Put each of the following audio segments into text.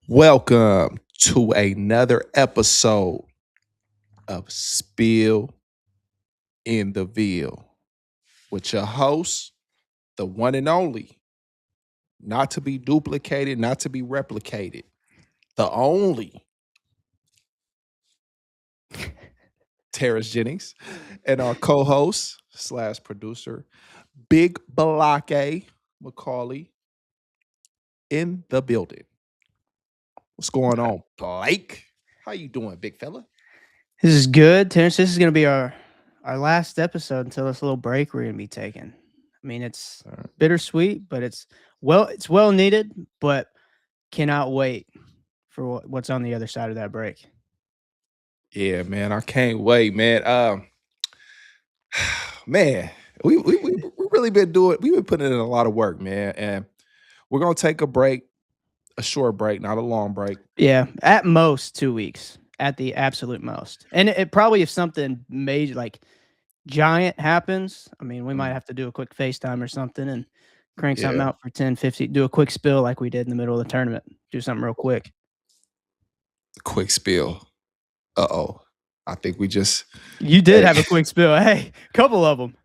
Welcome to another episode of Spill in the Ville with your host, the one and only, not to be duplicated, not to be replicated, the only Terrace Jennings, and our co-host slash producer, Big Balake McCauley in the building. What's going on, Blake? How you doing, big fella? This is good, Terrence. This is going to be our last episode until this little break we're going to be taking. I mean, it's All right. bittersweet, but it's well needed. But cannot wait for what's on the other side of that break. Yeah, man, I can't wait, man. Man, we really been doing. We've been putting in a lot of work, man, and we're gonna take a break, a short break, not a long break. Yeah, at most 2 weeks, at the absolute most. And it probably if something major like giant happens, I mean, we might Mm, have to do a quick FaceTime or something and crank something yeah, out for 10, 50, do a quick spill like we did in the middle of the tournament. Do something real quick. quick spill. Uh-oh, I think we just. You did Hey, have a quick spill. Hey, couple of them.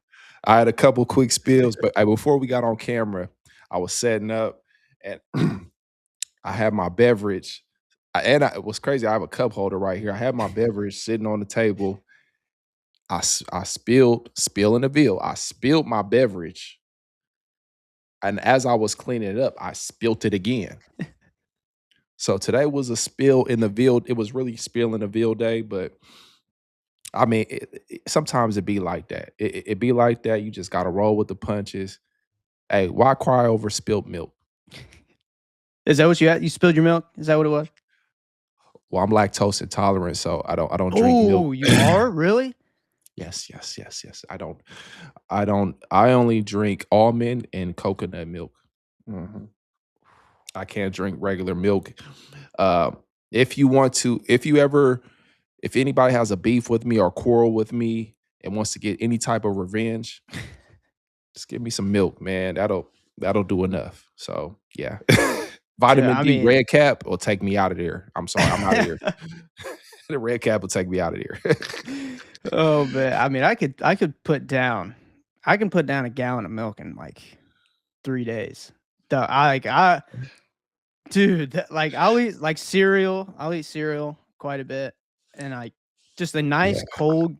I had a couple quick spills, but before we got on camera, I was setting up, and I had my beverage. It was crazy. I have a cup holder right here. I had my beverage sitting on the table. I spilled spill in the veal. I spilled my beverage, and as I was cleaning it up, I spilt it again. So today was a spill in the veal. It was really spill in the veal day, but I mean, sometimes it be like that. It be like that. You just got to roll with the punches. Hey, why cry over spilt milk? Is that what you had? You spilled your milk? Is that what it was? Well, I'm lactose intolerant, so I don't drink milk. Oh, you are? Really? Yes, yes, yes, yes. I don't. I only drink almond and coconut milk. Mhm. I can't drink regular milk. Uh, if you want to, if anybody has a beef with me or quarrel with me and wants to get any type of revenge, just give me some milk, man. That'll do enough. So yeah, vitamin I D, mean, red cap will take me out of there. I'm sorry, I'm out of here. The red cap will take me out of there. oh man. I mean, I could I can put down a gallon of milk in like 3 days. I dude, like I'll eat like cereal. I'll eat cereal quite a bit, and I just a nice Yeah,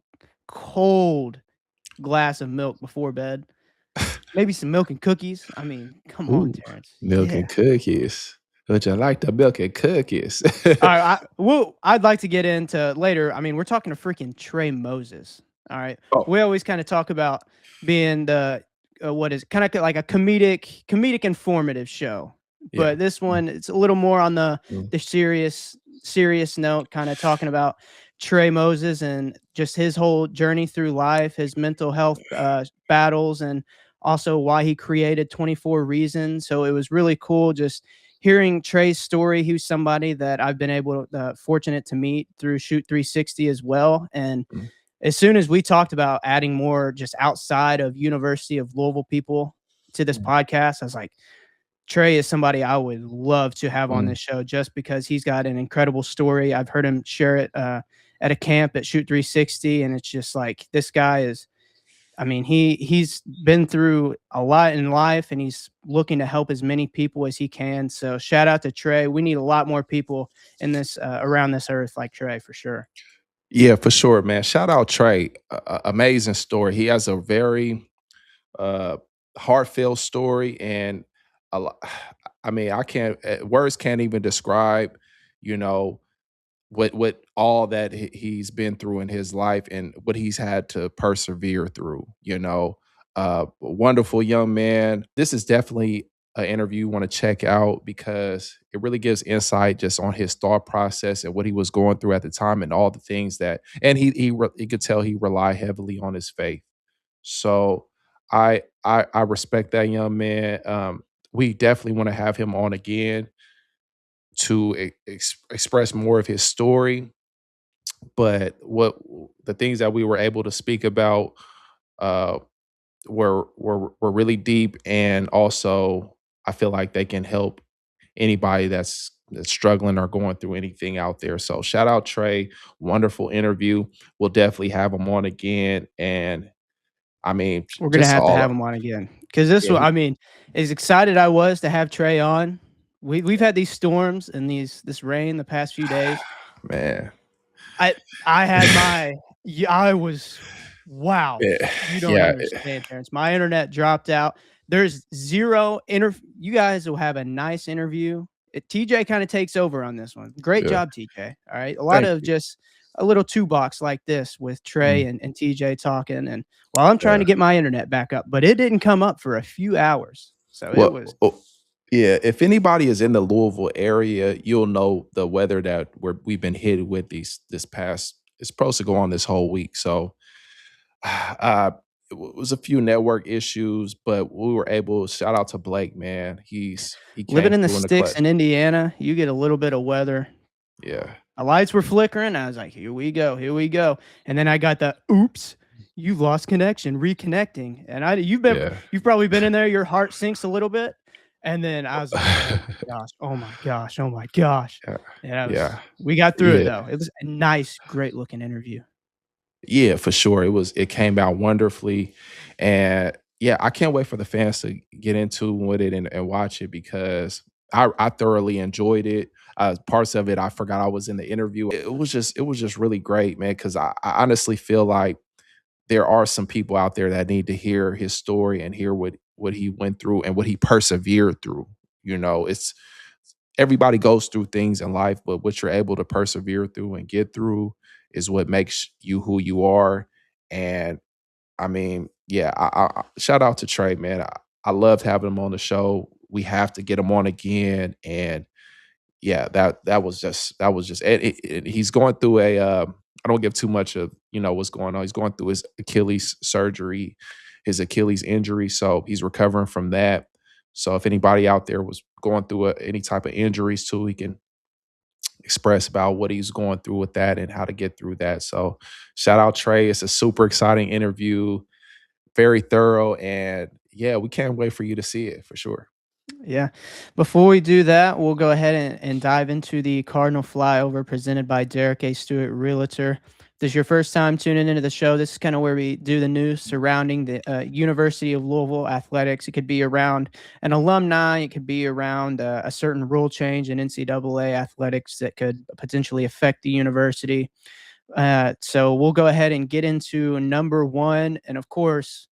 cold glass of milk before bed. Maybe some milk and cookies. I mean, come on, ooh, Terrence. milk Yeah. and cookies. Would you like the milk and cookies? Alright, I'd like to get into later. I mean, we're talking to freaking Trey Moses. All right, Oh, we always kind of talk about being the what is kind of like a comedic informative show, yeah. but this Mm, one it's a little more on mm, the serious note, kind of talking about Trey Moses and just his whole journey through life, his mental health battles, and also why he created 24 Reasons. So it was really cool just hearing Trey's story. He was somebody that I've been fortunate to meet through Shoot 360 as well. And mm, as soon as we talked about adding more just outside of University of Louisville people to this mm, podcast, I was like, Trey is somebody I would love to have on mm. this show just because he's got an incredible story. I've heard him share it at a camp at Shoot 360, and it's just like this guy is. I mean, he's been through a lot in life, and he's looking to help as many people as he can. So shout out to Trey. We need a lot more people in this around this earth like Trey for sure. Yeah, for sure, man. Shout out Trey. Amazing story. He has a very uh, heartfelt story, and a lo- I mean, I can't words can't even describe, you know, what all that he's been through in his life and what he's had to persevere through. Wonderful young man. This is definitely an interview you want to check out because it really gives insight just on his thought process and what he was going through at the time and all the things that and he could tell he relied heavily on his faith. So I respect that young man. We definitely want to have him on again to express more of his story. But what the things that we were able to speak about uh, were really deep, and also I feel like they can help anybody that's that's struggling or going through anything out there. So shout out Trey, wonderful interview. We'll definitely have him on again. And I mean, We're gonna just have to all have up. him on again because this Yeah, one, I mean, as excited I was to have Trey on, we've had these storms and this rain the past few days. man. I I had my yeah, I was wow. Yeah, You don't yeah, understand, Terrence. My internet dropped out. There's 0 you guys will have a nice interview. TJ kinda takes over on this one. Great yeah. job, TJ. All right. A lot Thank of you. just a little 2 box like this with Trey Mm, and TJ talking, and while I'm trying yeah. to get my internet back up, but it didn't come up for a few hours. So it Well, was yeah, if anybody is in the Louisville area, you'll know the weather that we've been hit with this past it's supposed to go on this whole week. So it was a few network issues, but we were able shout out to Blake, man. He living came in the through in the sticks clutch. in Indiana, you get a little bit of weather. Yeah. My lights were flickering. I was like, "Here we go, here we go." And then I got the, "Oops, you've lost connection, reconnecting." And Yeah. you've probably been in there, your heart sinks a little bit. And then I was like, "Oh my gosh, oh my gosh, oh my gosh." Yeah. And I was Yeah. we got through it Yeah. though. It was a nice, great looking interview. Yeah, for sure. It came out wonderfully. And yeah, I can't wait for the fans to get into with it and watch it because I thoroughly enjoyed it. Parts of it I forgot I was in the interview. It was just really great, man. Cause I honestly feel like there are some people out there that need to hear his story and hear what he went through and what he persevered through. You know, it's everybody goes through things in life, but what you're able to persevere through and get through is what makes you who you are. And I mean, yeah, shout out to Trey, man. I loved having him on the show. We have to get him on again. And yeah, that was just he's going through a I don't give too much of what's going on. He's going through his Achilles surgery, his Achilles injury, so he's recovering from that. So if anybody out there was going through any type of injuries too, he can express about what he's going through with that and how to get through that. So shout out Trey. It's a super exciting interview, very thorough, and yeah, we can't wait for you to see it for sure. Yeah. Before we do that, we'll go ahead and dive into the Cardinal Flyover presented by Derek A. Stewart, Realtor. If this is your first time tuning into the show, this is kind of where we do the news surrounding the University of Louisville athletics. It could be around an alumni, it could be around a certain rule change in NCAA athletics that could potentially affect the university. So we'll go ahead and get into number one. And of course,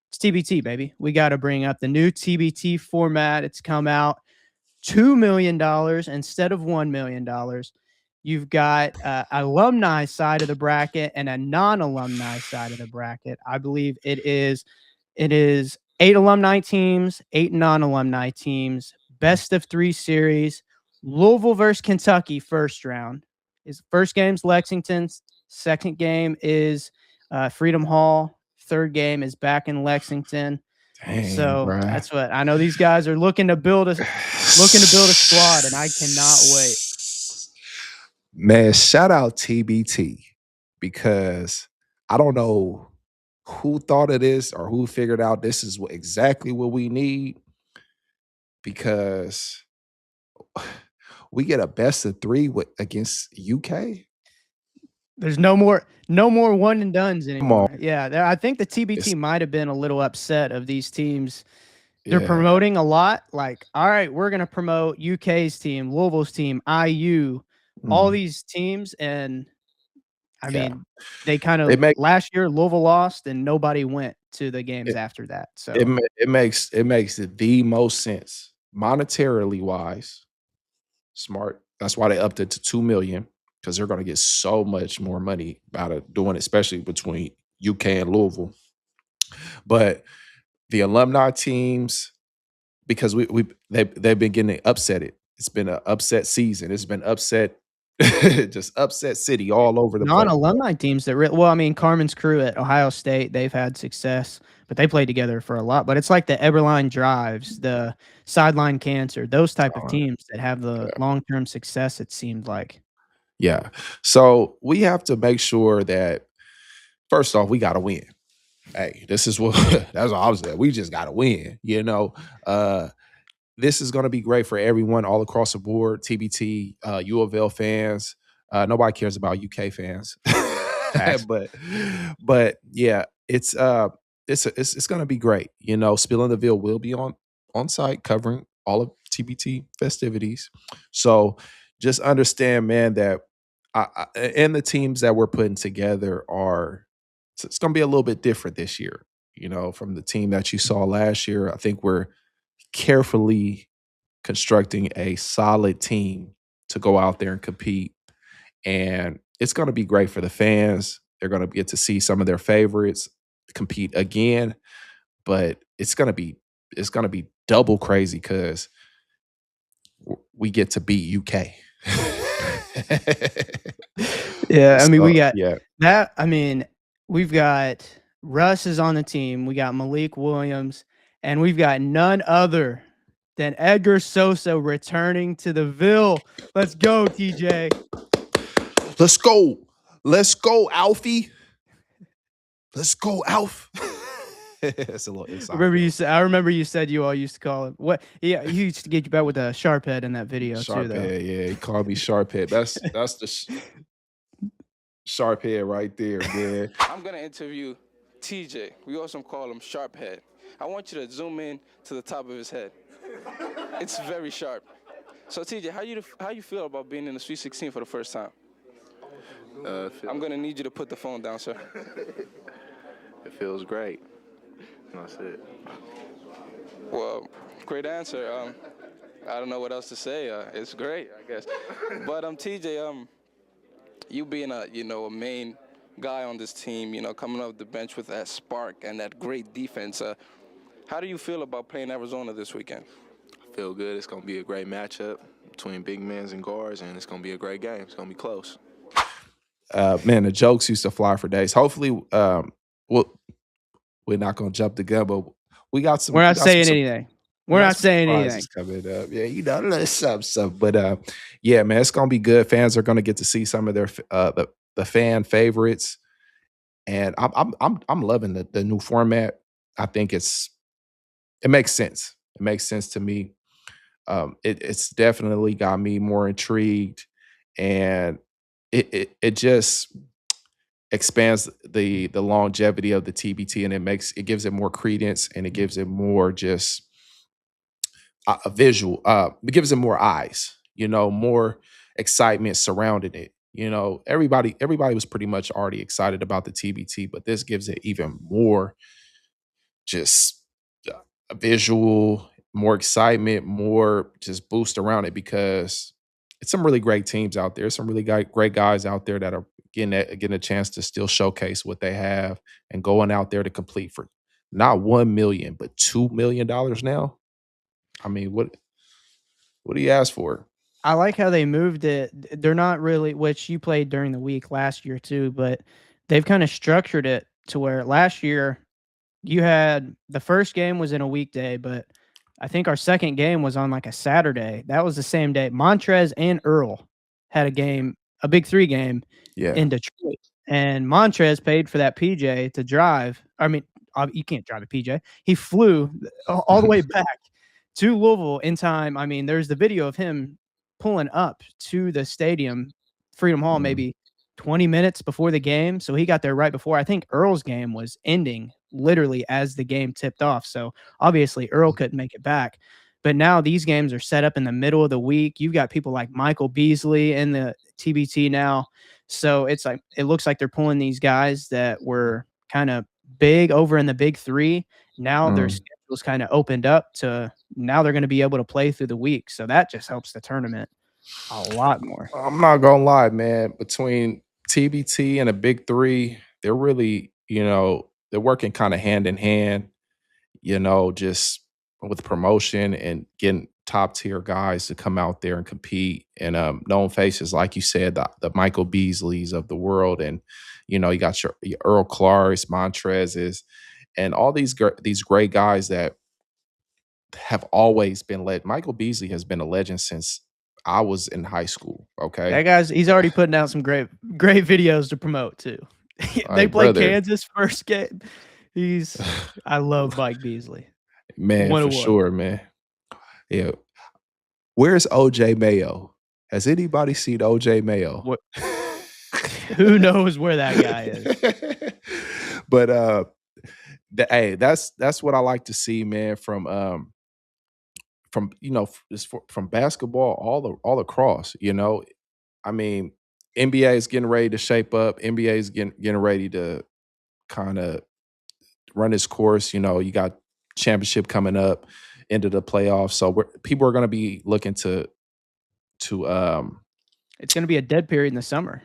it's TBT, baby. We got to bring up the new TBT format. It's come out $2 million instead of $1 million. You've got alumni side of the bracket and a non-alumni side of the bracket. I believe it is 8 alumni teams, 8 non-alumni teams, best of 3 series. Louisville versus Kentucky first round. Is first game's Lexington, second game is Freedom Hall, third game is back in Lexington. Dang, So bruh. that's what I know. These guys are looking to build a squad, and I cannot wait. Man, shout out TBT because I don't know who thought of this or who figured out this is exactly what we need because we get a best of three against UK. There's no more one and dones Come on, anymore. Yeah, I think the TBT it's might have been a little upset of these teams. They're yeah, promoting a lot. Like, all right, we're gonna promote UK's team, Louisville's team, IU, all mhm, these teams, and I yeah. mean, they kind It of makes last year Louisville lost, and nobody went to the games it, after that. So it makes the most sense monetarily wise. Smart. That's why they upped it to 2 million because they're going to get so much more money out of doing it, especially between UK and Louisville. But the alumni teams, because they've been getting upset. It's been an upset season. It's been upset, just upset city all over the place. non-alumni teams that well, I mean, Carmen's crew at Ohio State, they've had success, but they played together for a lot. But it's like the Eberline Drives, the Sideline Cancer, those type of Uh, teams that have the long-term success, it seemed like. yeah. So we have to make sure that first off, we got to win. Hey, this is what that's all I was saying. We just got to win. Uh, this is going to be great for everyone all across the board. TBT, U of L fans. Nobody cares about UK fans, Facts. but yeah, it's going to be great. You know, Spill in the Ville will be on site covering all of TBT festivities. So just understand, man, that and the teams that we're putting together are it's going to be a little bit different this year. You know, from the team that you saw last year, I think we're carefully constructing a solid team to go out there and compete. And it's going to be great for the fans. They're going to get to see some of their favorites compete again, but it's going to be double crazy because we get to beat UK. Yeah, I mean, So we got yeah, that. I mean, we've got Russ is on the team. We got Malik Williams, and we've got none other than Edgar Sosa returning to the Ville. Let's go, TJ. let's go, Alfie. Let's go, Alf. It's a little inside. I remember you said you all used to call him what? Yeah, he used to get you back with a sharp head in that video too, though. Sharp head, yeah. He called me sharp head. That's the sharp head right there, man. I'm gonna interview TJ. We also call him Sharp Head. I want you to zoom in to the top of his head. It's very sharp. So TJ, how you feel about being in the Sweet 16 for the first time? I'm gonna need you to put the phone down, sir. It feels great. That's it. Well, great answer. I don't know what else to say. It's great, I guess. But TJ, you being a main guy on this team, coming off the bench with that spark and that great defense. How do you feel about playing Arizona this weekend? I feel good. It's gonna be a great matchup between big men and guards, and it's gonna be a great game. It's gonna be close. Man, the jokes used to fly for days. Hopefully, we're not gonna jump the gun, but we got some. We're not we got saying some, anything. We're not saying anything. coming up. Yeah, little something. But yeah, man, it's gonna be good. Fans are gonna get to see some of their the fan favorites, and I'm loving the new format. I think it makes sense. It makes sense to me. It's definitely got me more intrigued, and it just expands the longevity of the TBT, and it gives it more credence, and it gives it more just a visual. It gives it more eyes, more excitement surrounding it. Everybody was pretty much already excited about the TBT, but this gives it even more just a visual, more excitement, more just boost around it because it's some really great teams out there. Some really great guys out there that are getting a chance to still showcase what they have and going out there to complete for not $1 million but $2 million now. I mean, what do you ask for? I like how they moved it. They're not really, which you played during the week last year too, but they've kind of structured it to where last year you had the first game was in a weekday, but I think our second game was on like a Saturday. That was the same day. Montrez and Earl had a game, a Big Three game in Detroit. And Montrez paid for that PJ to drive. I mean, you can't drive a PJ. He flew all the way back to Louisville in time. I mean, there's the video of him pulling up to the stadium, Freedom Hall, maybe 20 minutes before the game. So he got there right before. I think Earl's game was ending literally as the game tipped off. So obviously Earl couldn't make it back. But now these games are set up in the middle of the week. You've got people like Michael Beasley in the TBT now. So it's like it looks like they're pulling these guys that were kind of big over in the Big Three. Now their schedules kind of opened up to now they're going to be able to play through the week. So that just helps the tournament a lot more. I'm not gonna lie, man. Between TBT and a Big Three, they're really, they're working kind of hand in hand, just with promotion and getting top tier guys to come out there and compete. And known faces, like you said, the Michael Beasleys of the world. And, you got your Earl Clarks, Montrez's, and all these great guys that have always been led. Michael Beasley has been a legend since I was in high school. Okay. That guy's he's already putting out some great videos to promote too. They played Kansas first game. I love Mike Beasley. Man, for sure, man. Yeah. Where's OJ Mayo? Has anybody seen OJ Mayo? What? Who knows where that guy is? But hey, that's what I like to see, man. From from basketball all across. I mean, NBA is getting ready to shape up. NBA is getting ready to kind of run its course. You got championship coming up into the playoffs, so people are going to be looking to It's going to be a dead period in the summer.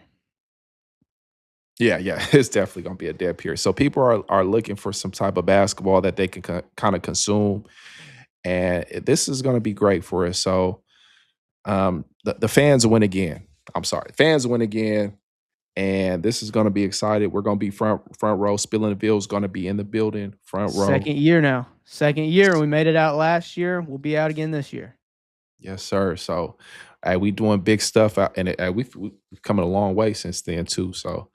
yeah, it's definitely going to be a dead period. So people are looking for some type of basketball that they can kind of consume, and this is going to be great for us. So the fans win again. I'm sorry, fans win again, and this is going to be excited. We're going to be front row. Spilling is going to be in the building, front row. Second year now. Second year. We made it out last year. We'll be out again this year. Yes, sir. So, we doing big stuff out, and we've come a long way since then too. So,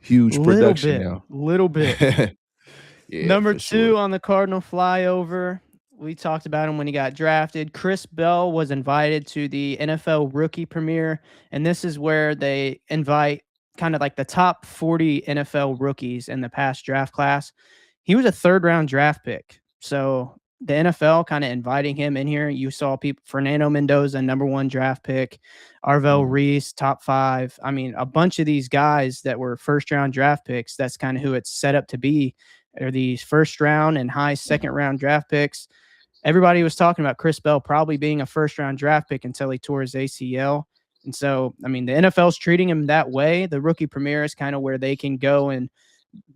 huge production now. Little bit. Yeah, Number for 2 sure. on the Cardinal flyover. We talked about him when he got drafted. Chris Bell was invited to the NFL rookie premiere, and this is where they invite kind of like the top 40 NFL rookies in the past draft class. He was a 3rd-round draft pick. So the NFL kind of inviting him in here. You saw people, Fernando Mendoza, number 1 draft pick, Arvell Reese, top 5. I mean, a bunch of these guys that were 1st-round draft picks, that's kind of who it's set up to be, are these 1st-round and high 2nd-round draft picks. Everybody was talking about Chris Bell probably being a 1st-round draft pick until he tore his ACL. And so, I mean, the NFL's treating him that way. The rookie premiere is kind of where they can go and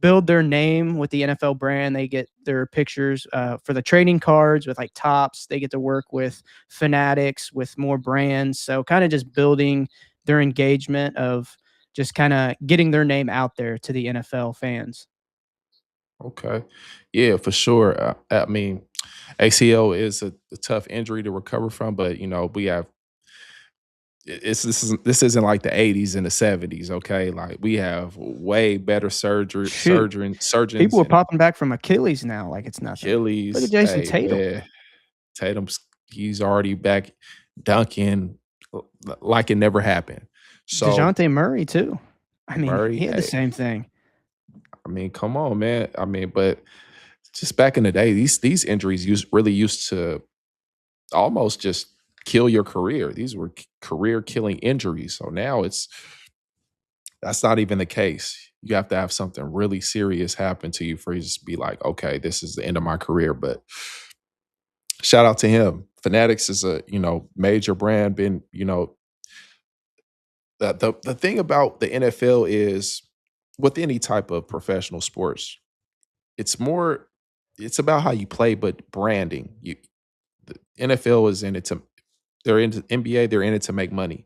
build their name with the NFL brand. They get their pictures for the trading cards with like Tops. They get to work with Fanatics, with more brands. So kind of just building their engagement of just kind of getting their name out there to the NFL fans. Okay. Yeah, for sure. I mean, ACL is a tough injury to recover from, but we have this isn't like the 80s and the 70s, okay? Like we have way better Shoot. surgeons People are and popping back from Achilles now like it's nothing. Look Achilles. at Jason Hey, Tatum. man, he's already back dunking like it never happened. So DeJounte Murray too. I mean, Murray, he had hey, the same thing. I mean, come on, man. I mean, but just back in the day, these injuries really used to almost just kill your career. These were career killing injuries. So now that's not even the case. You have to have something really serious happen to you for you to just be like, okay, this is the end of my career. But shout out to him. Fanatics is a major brand. Been the thing about the NFL is with any type of professional sports, it's about how you play, but branding. The NFL is in it to they're into NBA, they're in it to make money.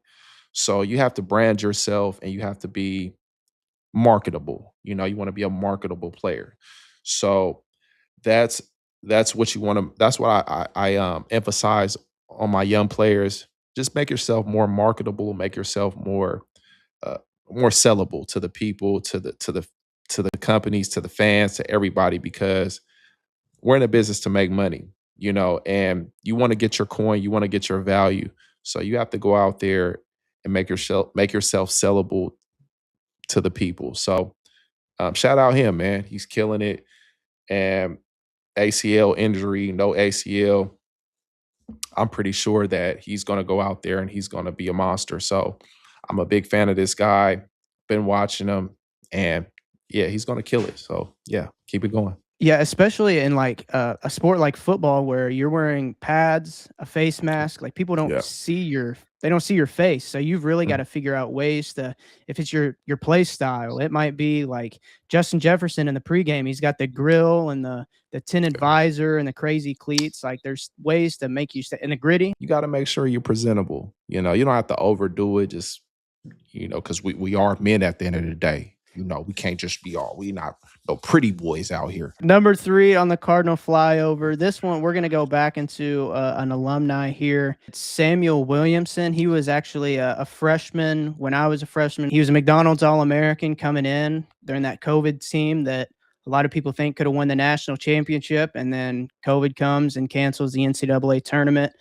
So you have to brand yourself and you have to be marketable. You want to be a marketable player. So that's what you want to that's what I emphasize on my young players. Just make yourself more marketable, make yourself uh, more sellable to the people, to the companies, to the fans, to everybody, because we're in a business to make money, and you want to get your coin, you want to get your value. So you have to go out there and make yourself sellable to the people. So shout out him, man. He's killing it. And ACL injury, no ACL. I'm pretty sure that he's going to go out there and he's going to be a monster. So I'm a big fan of this guy. Been watching him, and yeah, he's going to kill it. So yeah, keep it going. Yeah, especially in like a sport like football where you're wearing pads, a face mask, like people don't Yeah. see your face. So you've really got to figure out ways to, if it's your play style, it might be like Justin Jefferson in the pregame. He's got the grill and the tinted visor and the crazy cleats. Like there's ways to make you stay in the gritty. You got to make sure you're presentable. You don't have to overdo it. Just because we are men at the end of the day. We can't just be we not no pretty boys out here. Number 3 on the Cardinal flyover. This one, we're going to go back into an alumni here. It's Samuel Williamson. He was actually a freshman when I was a freshman. He was a McDonald's All-American coming in during that COVID team that a lot of people think could have won the national championship, and then COVID comes and cancels the NCAA tournament.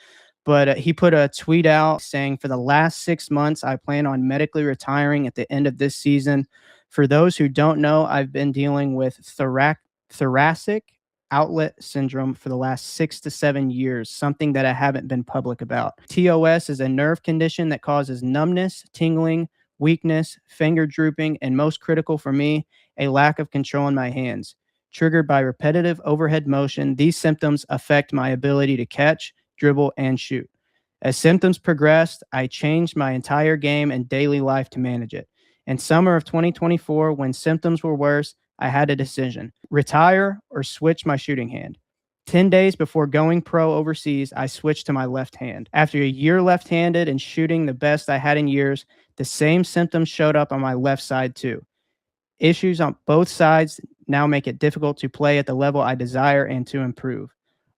But he put a tweet out saying, "For the last 6 months, I plan on medically retiring at the end of this season. For those who don't know, I've been dealing with thoracic outlet syndrome for the last 6 to 7 years, something that I haven't been public about. TOS is a nerve condition that causes numbness, tingling, weakness, finger drooping, and most critical for me, a lack of control in my hands. Triggered by repetitive overhead motion, these symptoms affect my ability to catch, dribble, and shoot. As symptoms progressed, I changed my entire game and daily life to manage it. In summer of 2024, when symptoms were worse, I had a decision: retire or switch my shooting hand. 10 days before going pro overseas, I switched to my left hand. After a year left-handed and shooting the best I had in years, the same symptoms showed up on my left side too. Issues on both sides now make it difficult to play at the level I desire and to improve.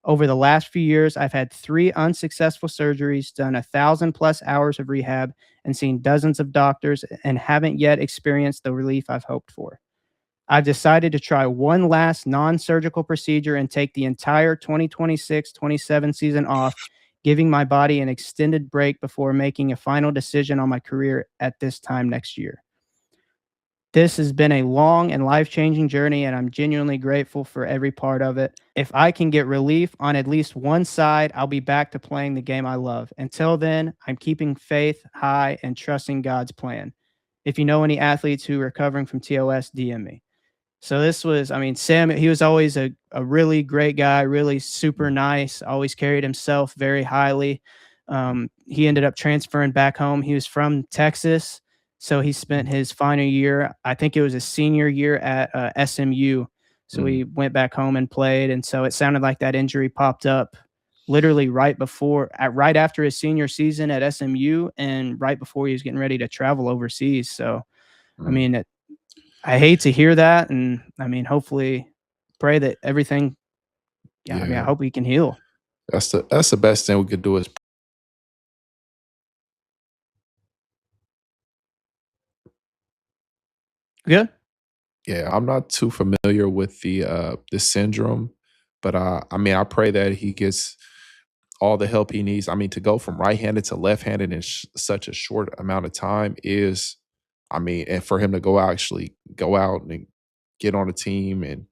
Over the last few years, I've had 3 unsuccessful surgeries, done 1,000+ hours of rehab, and seen dozens of doctors, and haven't yet experienced the relief I've hoped for. I've decided to try one last non-surgical procedure and take the entire 2026-27 season off, giving my body an extended break before making a final decision on my career at this time next year. This has been a long and life-changing journey, and I'm genuinely grateful for every part of it. If I can get relief on at least one side, I'll be back to playing the game I love. Until then, I'm keeping faith high and trusting God's plan. If you know any athletes who are recovering from TOS, DM me." So this was, I mean, Sam, he was always a really great guy, really super nice, always carried himself very highly. He ended up transferring back home. He was from Texas, so he spent his final year, I think it was his senior year at SMU. So he went back home and played, and so it sounded like that injury popped up literally right after his senior season at SMU, and right before he was getting ready to travel overseas. So, I mean, I hate to hear that, and I mean, hopefully, pray that everything. Yeah, I mean, I hope he can heal. That's the best thing we could do is Good. yeah, I'm not too familiar with the syndrome, but I mean, I pray that he gets all the help he needs. I mean, to go from right-handed to left-handed in such a short amount of time is, I mean, and for him to actually go out and get on a team and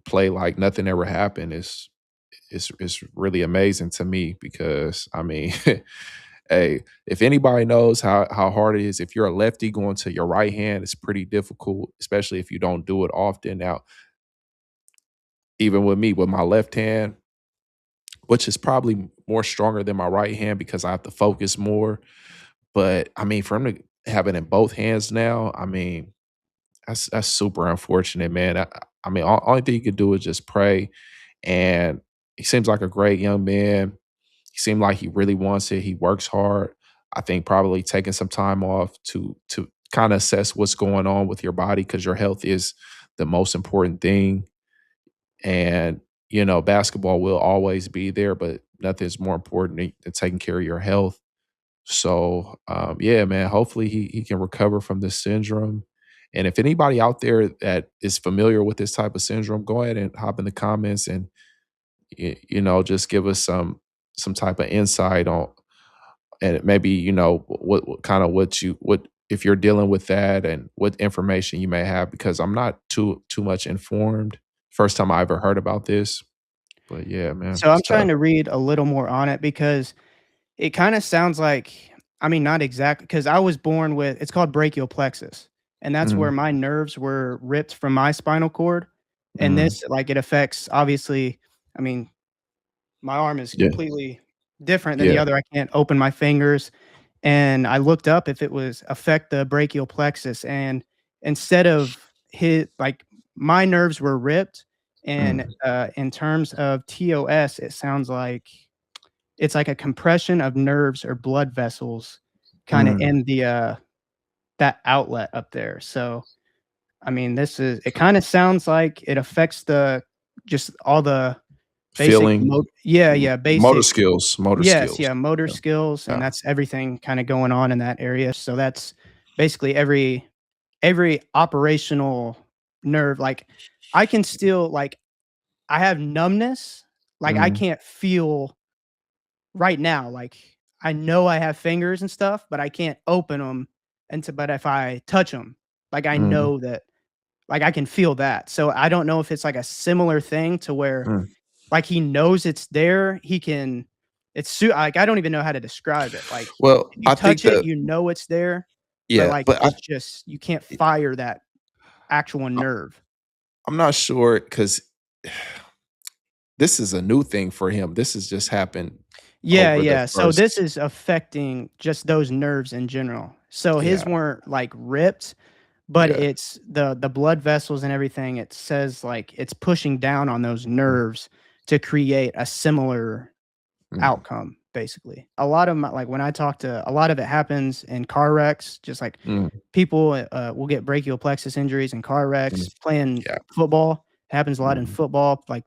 play like nothing ever happened is really amazing to me because I mean, hey, if anybody knows how hard it is, if you're a lefty going to your right hand, it's pretty difficult, especially if you don't do it often. Now, even with me, with my left hand, which is probably more stronger than my right hand because I have to focus more. But I mean, for him to have it in both hands now, I mean, that's super unfortunate, man. I mean, only thing you could do is just pray. And he seems like a great young man. He seemed like he really wants it. He works hard. I think probably taking some time off to kind of assess what's going on with your body because your health is the most important thing. And you know, basketball will always be there, but nothing's more important than taking care of your health. So yeah, man, hopefully he can recover from this syndrome. And if anybody out there that is familiar with this type of syndrome, go ahead and hop in the comments and you know, just give us some type of insight on and maybe, you know, what kind of what if you're dealing with that and what information you may have because I'm not too much informed. First time I ever heard about this. But yeah, man, So I'm it's trying tough. to read a little more on it because it kind of sounds like, I mean, not exactly, because I was born with, it's called brachial plexus, and that's where Mhm, my nerves were ripped from my spinal cord. And mhm. this, like, it affects, obviously, I mean, my arm is Yeah, completely different than the yeah. other. I can't open my fingers. And I looked up if it was affect the brachial plexus. And instead of like my nerves were ripped. And Mm, in terms of TOS, it sounds like it's like a compression of nerves or blood vessels kind of mm. in the that outlet up there. So I mean, it kind of sounds like it affects the just all the basic Feeling motor basic. skills, motor Yes, skills. yeah, motor Yeah, skills, and yeah. that's everything kinda going on in that area. So that's basically every operational nerve, like, I can still I have numbness. Like I Mhm, can't feel right now. Like I know I have fingers and stuff, but I can't open them. But if I touch them, like I mhm, know that, like I can feel that. So I don't know if it's like a similar thing to where mm. like he knows it's there. He can. Like I don't even know how to describe it. Like Well, if you I think touch it, that you know it's there, but yeah, like but it's just you can't fire that actual I nerve. I'm not sure because this is a new thing for him. This has just happened Yeah, over the yeah. So this first is affecting just those nerves in general. So yeah, his weren't like ripped, but yeah, it's the blood vessels and everything. It says like it's pushing down on those nerves to create a similar mhm, outcome, basically. A lot of my, like when I talk to a lot of it happens in car wrecks, just like mm, people will get brachial plexus injuries in car mm, wrecks, playing yeah, football. Happens a lot in mhm, football, like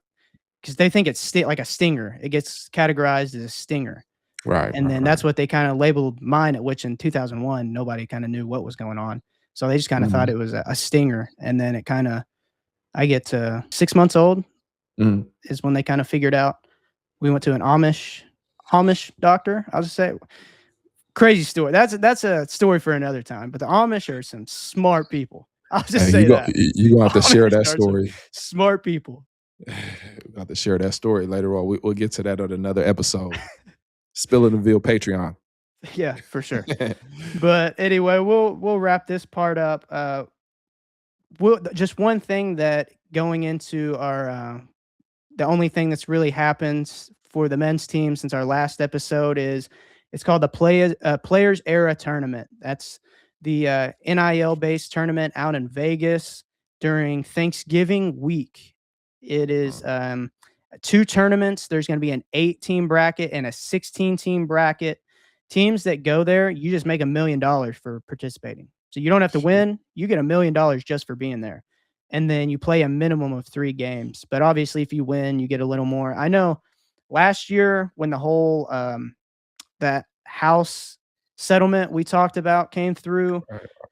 because they think it's like a stinger. It gets categorized as a stinger. right, And right, then right. that's what they kind of labeled mine, at which in 2001, nobody kind of knew what was going on. So they just kind of thought Mhm, it was a stinger. And then it kind of, I get to 6 months old mhm. is when they kind of figured out. We went to an Amish doctor. I'll just say crazy story. That's a story for another time. But the Amish are some smart people. I'll just Hey, say that. you gonna have to share Amish that are some story. smart people. We'll have to share that story later on. We'll get to that on another episode. Spill in the Ville Patreon. Yeah, for sure. But anyway, we'll wrap this part up. Just one thing that going into our the only thing that's really happened for the men's team since our last episode is it's called the Players Era Tournament. That's the NIL based tournament out in Vegas during Thanksgiving week. It is 2 tournaments. There's going to be an 8-team bracket and a 16-team bracket. Teams that go there, you just make $1 million for participating. So you don't have to win. You get $1 million just for being there. And then you play a minimum of 3 games. But obviously, if you win, you get a little more. I know last year when the whole that house settlement we talked about came through,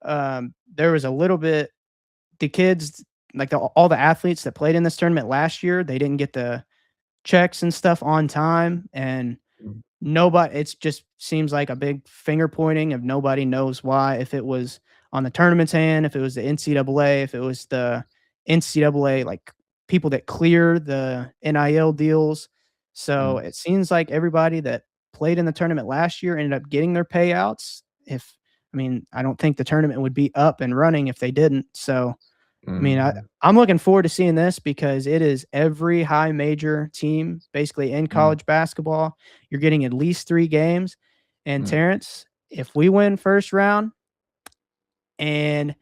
there was a little bit. The kids, like all the athletes that played in this tournament last year, they didn't get the checks and stuff on time, and nobody, it's just seems like a big finger pointing of nobody knows why. If it was on the tournament's hand, if it was the NCAA, if it was the NCAA, like people that clear the NIL deals. So Mm, it seems like everybody that played in the tournament last year ended up getting their payouts. I mean, I don't think the tournament would be up and running if they didn't. So I mean, mm, I'm looking forward to seeing this because it is every high major team basically in mm, college basketball. You're getting at least 3 games. And mm, Terrence, if we win first round, and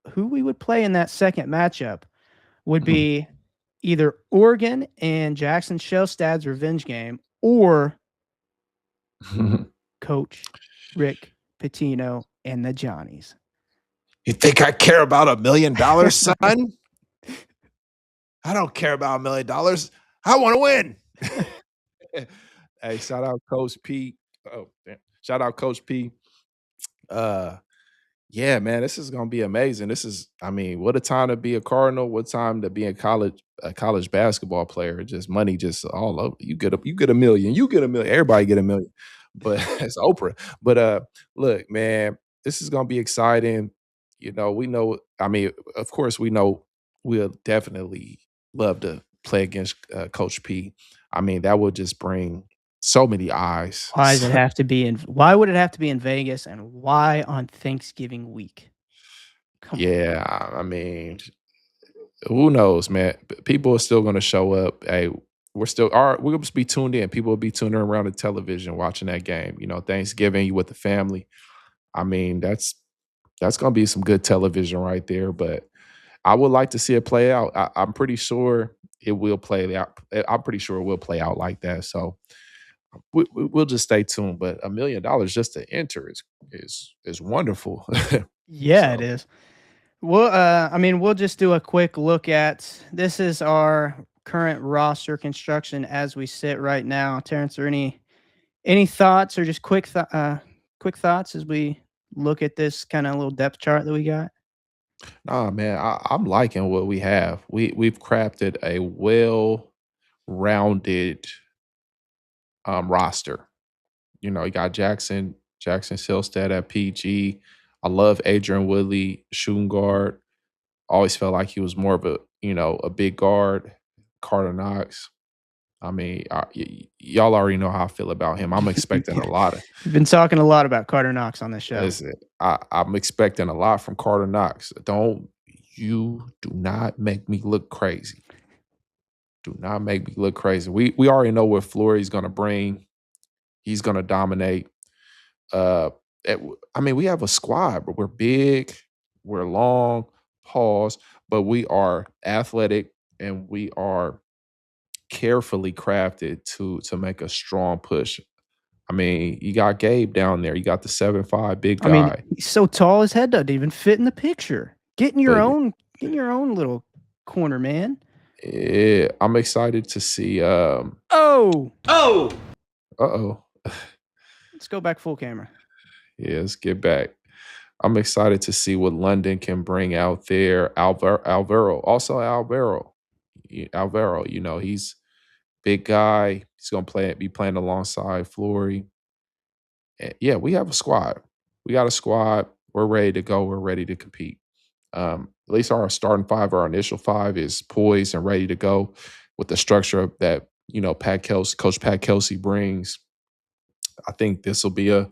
who we would play in that second matchup would mm. be either Oregon and Jackson Shellstad's revenge game or Coach Rick Pitino and the Johnnies. You think I care about $1 million, son? I don't care about $1 million. I want to win. Hey, shout out Coach P. Oh, damn. Shout out Coach P. Yeah, man, this is gonna be amazing. I mean, what a time to be a Cardinal. What time to be a college basketball player. Just money, just all over. You get a million. You get a million. Everybody get a million. But it's Oprah. But look, man, this is gonna be exciting. You know, we know. I mean, of course, we know we'll definitely love to play against Coach P. I mean, that would just bring so many eyes. Why would it have to be in Vegas, and why on Thanksgiving week? Come on. Yeah, I mean, who knows, man? People are still going to show up. Hey, we're going to be tuned in. People will be tuning around the television watching that game. You know, Thanksgiving, you with the family. I mean, that's going to be some good television right there. But I would like to see it play out. I'm pretty sure it will play out. I'm pretty sure it will play out like that. So we'll just stay tuned. But $1 million just to enter is wonderful. Yeah, it So. is. Well, I mean, we'll just do a quick look at this is our current roster construction as we sit right now. Terrence, are any thoughts or just quick thoughts as we look at this kind of little depth chart that we got? Nah, man, I'm liking what we have. We've crafted a well-rounded roster. You know, you got Jackson Silstead at PG. I love Adrian Woodley, shooting guard. Always felt like he was more of a, a big guard. Carter Knox. I mean, y'all already know how I feel about him. I'm expecting a lot of. You've been talking a lot about Carter Knox on this show. Listen, I'm expecting a lot from Carter Knox. Do not make me look crazy. Do not make me look crazy. We already know what Flory's gonna bring. He's gonna dominate. Uh, I mean, we have a squad, but we're big, we're long, pause, but we are athletic and we are carefully crafted to make a strong push. I mean, you got Gabe down there. You got the 7'5" big guy. I mean, he's so tall his head doesn't even fit in the picture. Get in your own little corner, man. Yeah, I'm excited to see. Uh-oh. Let's go back full camera. Yeah, let's get back. I'm excited to see what London can bring out there. Alvaro, he's big guy. He's gonna be playing alongside Flory. Yeah, we have a squad. We got a squad. We're ready to go. We're ready to compete. At least our starting five, our initial five, is poised and ready to go with the structure that Coach Pat Kelsey brings. I think this will be a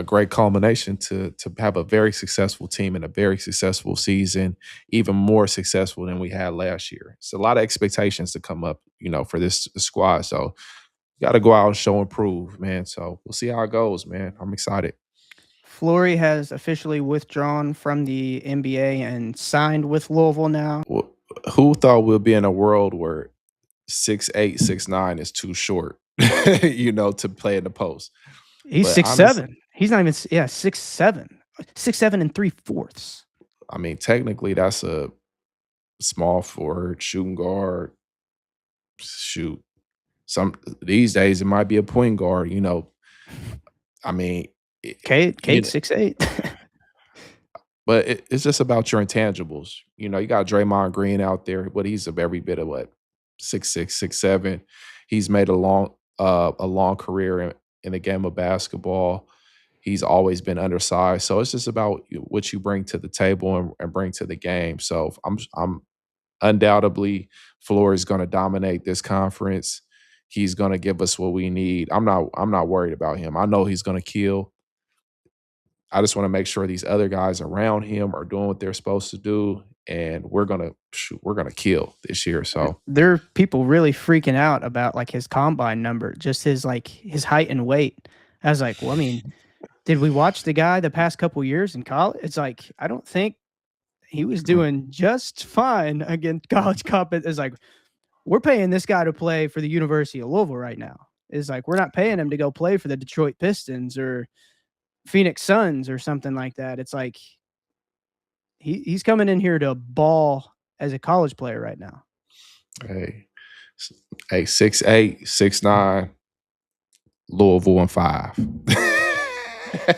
great culmination to have a very successful team and a very successful season, even more successful than we had last year. It's a lot of expectations to come up, for this squad. So you got to go out and show and prove, man. So we'll see how it goes, man. I'm excited. Flory has officially withdrawn from the NBA and signed with Louisville now. Well, who thought we'd be in a world where 6'8", 6'9" is too short, to play in the post? He's 6'7". He's not even 6'7". 6'7 3/4. I mean, technically, that's a small forward, shooting guard. Shoot, these days it might be a point guard. I mean, Kate 6'8". But it's just about your intangibles. You got Draymond Green out there, but he's of every bit of 6'6", 6'7". He's made a long career in the game of basketball. He's always been undersized. So it's just about what you bring to the table and bring to the game. So I'm undoubtedly Flory is going to dominate this conference. He's going to give us what we need. I'm not worried about him. I know he's going to kill. I just want to make sure these other guys around him are doing what they're supposed to do, and we're gonna kill this year. So there are people really freaking out about his combine number, just his height and weight. I was like, well, I mean, did we watch the guy the past couple years in college? It's like, I don't think he was doing just fine against college competition. It's like, we're paying this guy to play for the University of Louisville right now. It's like, we're not paying him to go play for the Detroit Pistons or Phoenix Suns or something like that. It's like he's coming in here to ball as a college player right now. Hey, 6'8", 6'9", Louisville and 5.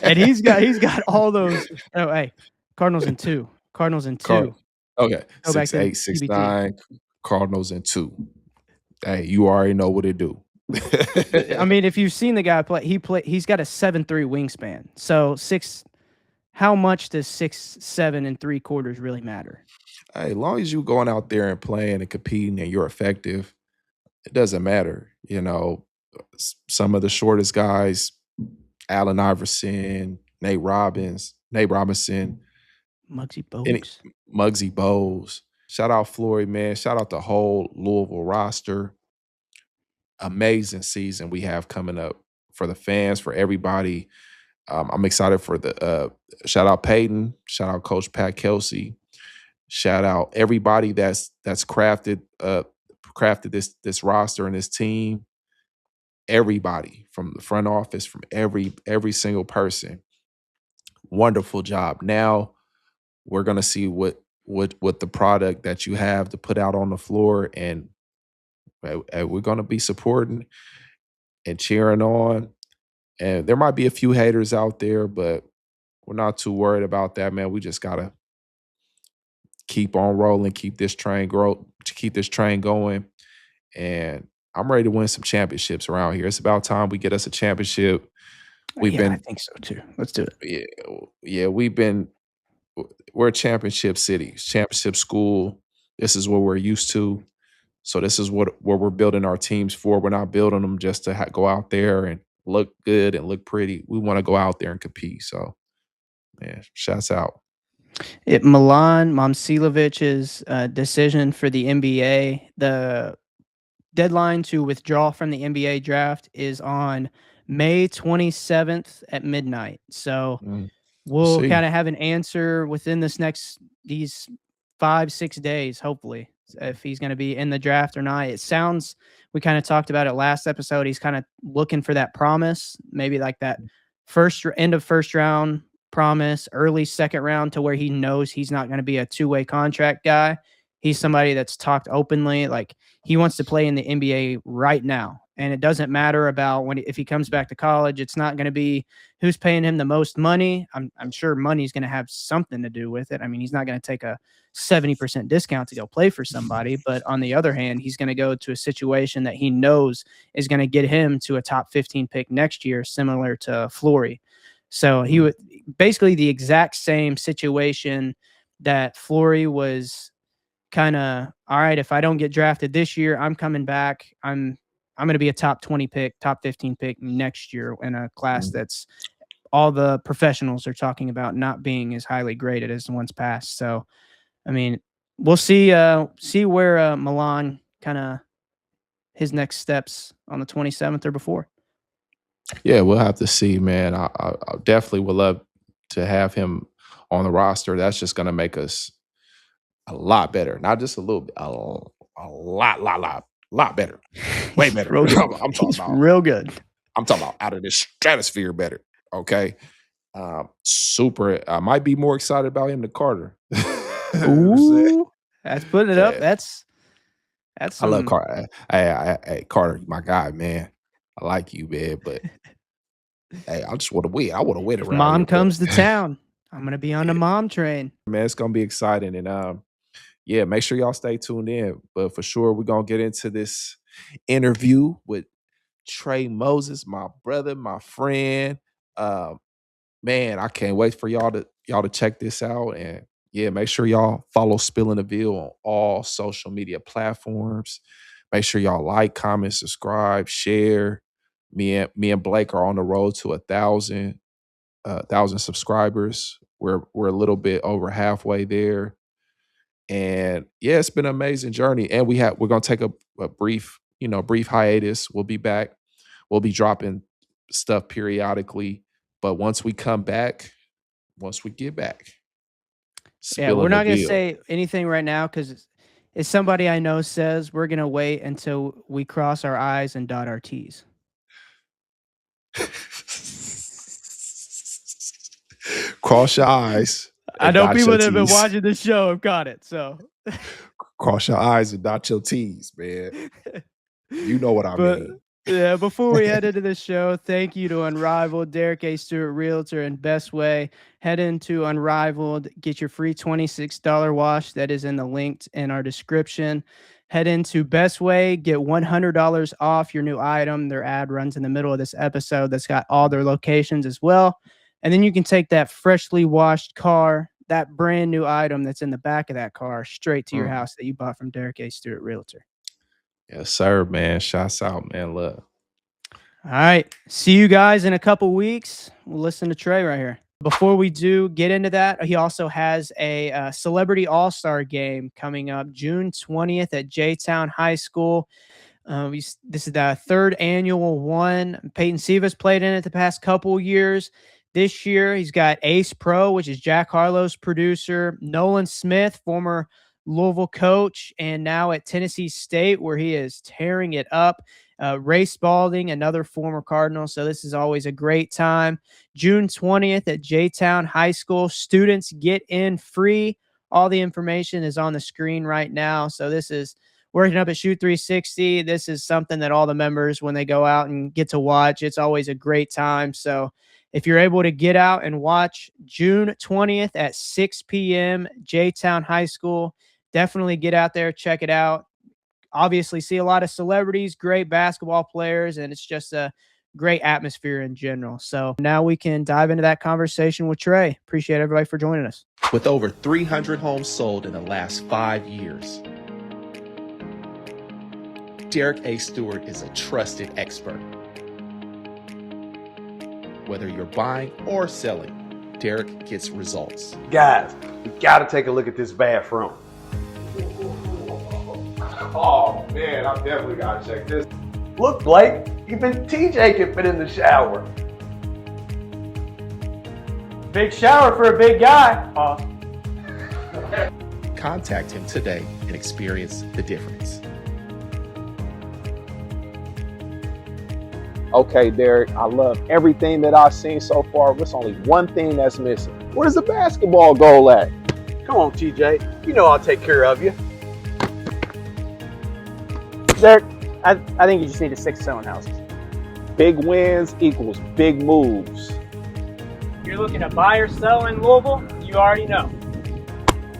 And he's got all those. Oh, hey, Cardinals in 2. Cardinals in 2. Okay, 6'8", 6'9", Cardinals in 2. Hey, you already know what it do. I mean, if you've seen the guy play, he's got a 7'3" wingspan. So how much does 6'7"3/4 really matter? Hey, as long as you going out there and playing and competing and you're effective, it doesn't matter. Some of the shortest guys, Allen Iverson, Nate Robinson, Muggsy Bogues. Shout out Flory, man. Shout out the whole Louisville roster. Amazing season we have coming up for the fans, for everybody. I'm excited for the shout out Peyton, shout out Coach Pat Kelsey, shout out everybody that's crafted this roster and this team. Everybody from the front office, from every single person. Wonderful job. Now we're gonna see what the product that you have to put out on the floor, and we're gonna be supporting and cheering on. And there might be a few haters out there, but we're not too worried about that, man. We just gotta keep on rolling, keep this train going. And I'm ready to win some championships around here. It's about time we get us a championship. We've Yeah, I been, think so too. Let's do it. yeah, we're a championship city, championship school. This is what we're used to. So this is what we're building our teams for. We're not building them just to go out there and look good and look pretty. We want to go out there and compete. So, man, shouts out. Milan Momcilovic's decision for the NBA, the deadline to withdraw from the NBA draft is on May 27th at midnight. So we'll See. kind of have an answer within these 5-6 days, hopefully, if he's going to be in the draft or not. It sounds, we kind of talked about it last episode, he's kind of looking for that promise, maybe like that end of first round promise, early second round, to where he knows he's not going to be a two-way contract guy. He's somebody that's talked openly, like he wants to play in the NBA right now. And it doesn't matter about if he comes back to college. It's not going to be who's paying him the most money. I'm sure money's going to have something to do with it. I mean, he's not going to take a 70% discount to go play for somebody. But on the other hand, he's going to go to a situation that he knows is going to get him to a top 15 pick next year, similar to Flory. So he would basically the exact same situation that Flory was kind of, all right, if I don't get drafted this year, I'm coming back. I'm going to be a top 20 pick, top 15 pick next year in a class that's all the professionals are talking about not being as highly graded as the ones past. So, I mean, we'll see where Milan kind of his next steps on the 27th or before. Yeah, we'll have to see, man. I definitely would love to have him on the roster. That's just going to make us a lot better. Not just a little bit, a lot better. Way better. I'm talking about real good. I'm talking about out of this stratosphere better. Okay. Super. I might be more excited about him than Carter. Ooh, that's putting it up. That's I love Carter. Hey, Carter, my guy, man. I like you, man, but hey, I just want to win. I want to win around Mom here, comes to town. I'm gonna be on the mom train. Man, it's gonna be exciting. And yeah, make sure y'all stay tuned in. But for sure, we're gonna get into this interview with TREY Moses, my brother, my friend. Man, I can't wait for y'all to check this out. And yeah, make sure y'all follow Spilling the Veal on all social media platforms. Make sure y'all like, comment, subscribe, share. Me and Blake are on the road to 1,000 subscribers. We're a little bit over halfway there. And yeah, it's been an amazing journey. And we're gonna take a brief hiatus. We'll be back. We'll be dropping stuff periodically. But once we get back. Yeah, we're not gonna say anything right now because if somebody I know says we're gonna wait until we cross our I's and dot our T's. Cross your eyes. I know people that have been watching the show have got it. So cross your I's and dot your T's, man. You know what I mean. Yeah, before we head into the show, thank you to Unrivaled, Derek A. Stewart Realtor, and Best Way. Head into Unrivaled, get your free $26 wash that is in the link in our description. Head into Best Way, get $100 off your new item. Their ad runs in the middle of this episode. That's got all their locations as well. And then you can take that freshly washed car, that brand new item that's in the back of that car, straight to your house that you bought from Derek A. Stewart Realtor. Yes, sir, man. Shouts out, man. Love. All right. See you guys in a couple weeks. We'll listen to Trey right here. Before we do get into that, he also has a Celebrity All-Star game coming up June 20th at J-Town High School. This is the third annual one. Peyton Sivas played in it the past couple years. This year, he's got Ace Pro, which is Jack Harlow's producer, Nolan Smith, former Louisville coach, and now at Tennessee State, where he is tearing it up. Ray Spalding, another former Cardinal. So this is always a great time. June 20th at J-Town High School. Students get in free. All the information is on the screen right now. So this is working up at Shoot 360. This is something that all the members, when they go out and get to watch, it's always a great time. So If you're able to get out and watch June 20th at 6 p.m., J-Town High School, definitely get out there, check it out. Obviously, see a lot of celebrities, great basketball players, and it's just a great atmosphere in general. So now we can dive into that conversation with Trey. Appreciate everybody for joining us. With over 300 homes sold in the last 5 years, Derek A. Stewart is a trusted expert. Whether you're buying or selling, Derek gets results. Guys, we gotta take a look at this bathroom. Oh man, I definitely gotta check this. Look, Blake, even TJ can fit in the shower. Big shower for a big guy. Contact him today and experience the difference. Okay, Derek, I love everything that I've seen so far. There's only one thing that's missing. Where's the basketball goal at? Come on, TJ. You know I'll take care of you. Derek, I think you just need to stick to selling houses. Big wins equals big moves. If you're looking to buy or sell in Louisville, you already know.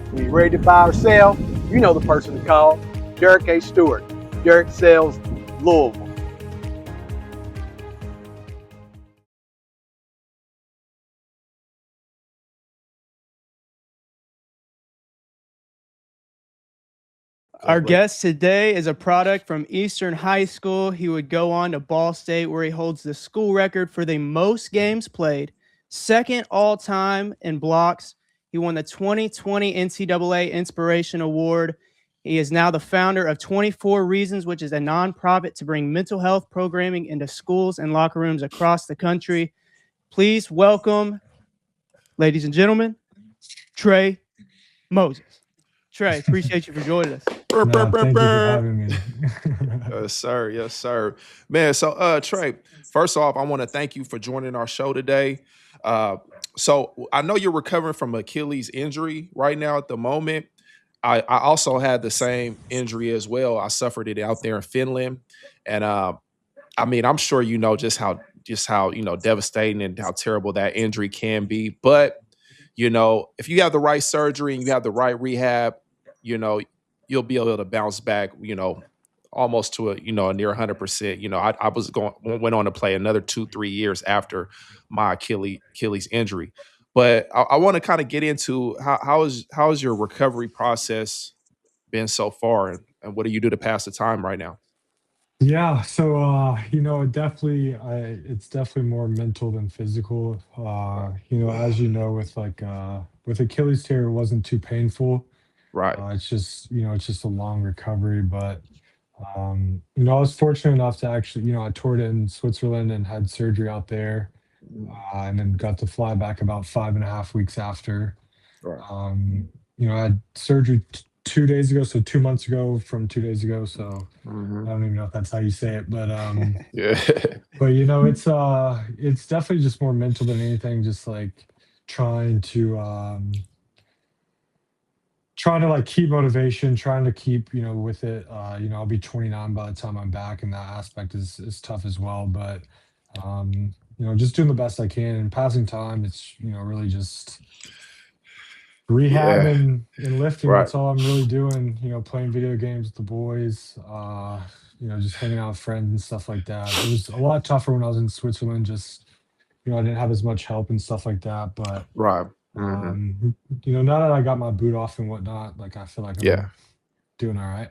When you're ready to buy or sell, you know the person to call. Derek A. Stewart. Derek Sells Louisville. Our guest today is a product from Eastern High School. He would go on to Ball State, where he holds the school record for the most games played, second all-time in blocks. He won the 2020 NCAA Inspiration Award. He is now the founder of 24 Reasons, which is a nonprofit to bring mental health programming into schools and locker rooms across the country. Please welcome, ladies and gentlemen, Trey Moses. Trey, appreciate you for joining us. No, thank you for having me. Yes, sir. Yes, sir. Man, so Trey, first off, I want to thank you for joining our show today. So I know you're recovering from Achilles injury right now at the moment. I also had the same injury as well. I suffered it out there in Finland. And I mean, I'm sure you know just how devastating and how terrible that injury can be. But, if you have the right surgery and you have the right rehab, you'll be able to bounce back, almost to a near 100%. I went on to play another 2-3 years after my Achilles injury. But I want to kind of get into how is your recovery process been so far, and what do you do to pass the time right now? Yeah, so it's definitely more mental than physical. As you know, with Achilles tear, it wasn't too painful. Right. It's just a long recovery, but I was fortunate enough to actually, I toured in Switzerland and had surgery out there, and then got to fly back about 5.5 weeks after. Right. I had surgery 2 days ago, so 2 months ago from 2 days ago. So I don't even know if that's how you say it, but Yeah. but it's definitely just more mental than anything. Just like trying to like keep motivation, trying to keep with it. I'll be 29 by the time I'm back, and that aspect is tough as well. But just doing the best I can and passing time. It's really just rehab and lifting. Right. That's all I'm really doing. Playing video games with the boys. Just hanging out with friends and stuff like that. It was a lot tougher when I was in Switzerland. Just I didn't have as much help and stuff like that. But Right. now that I got my boot off and whatnot, like I feel like I'm doing all right.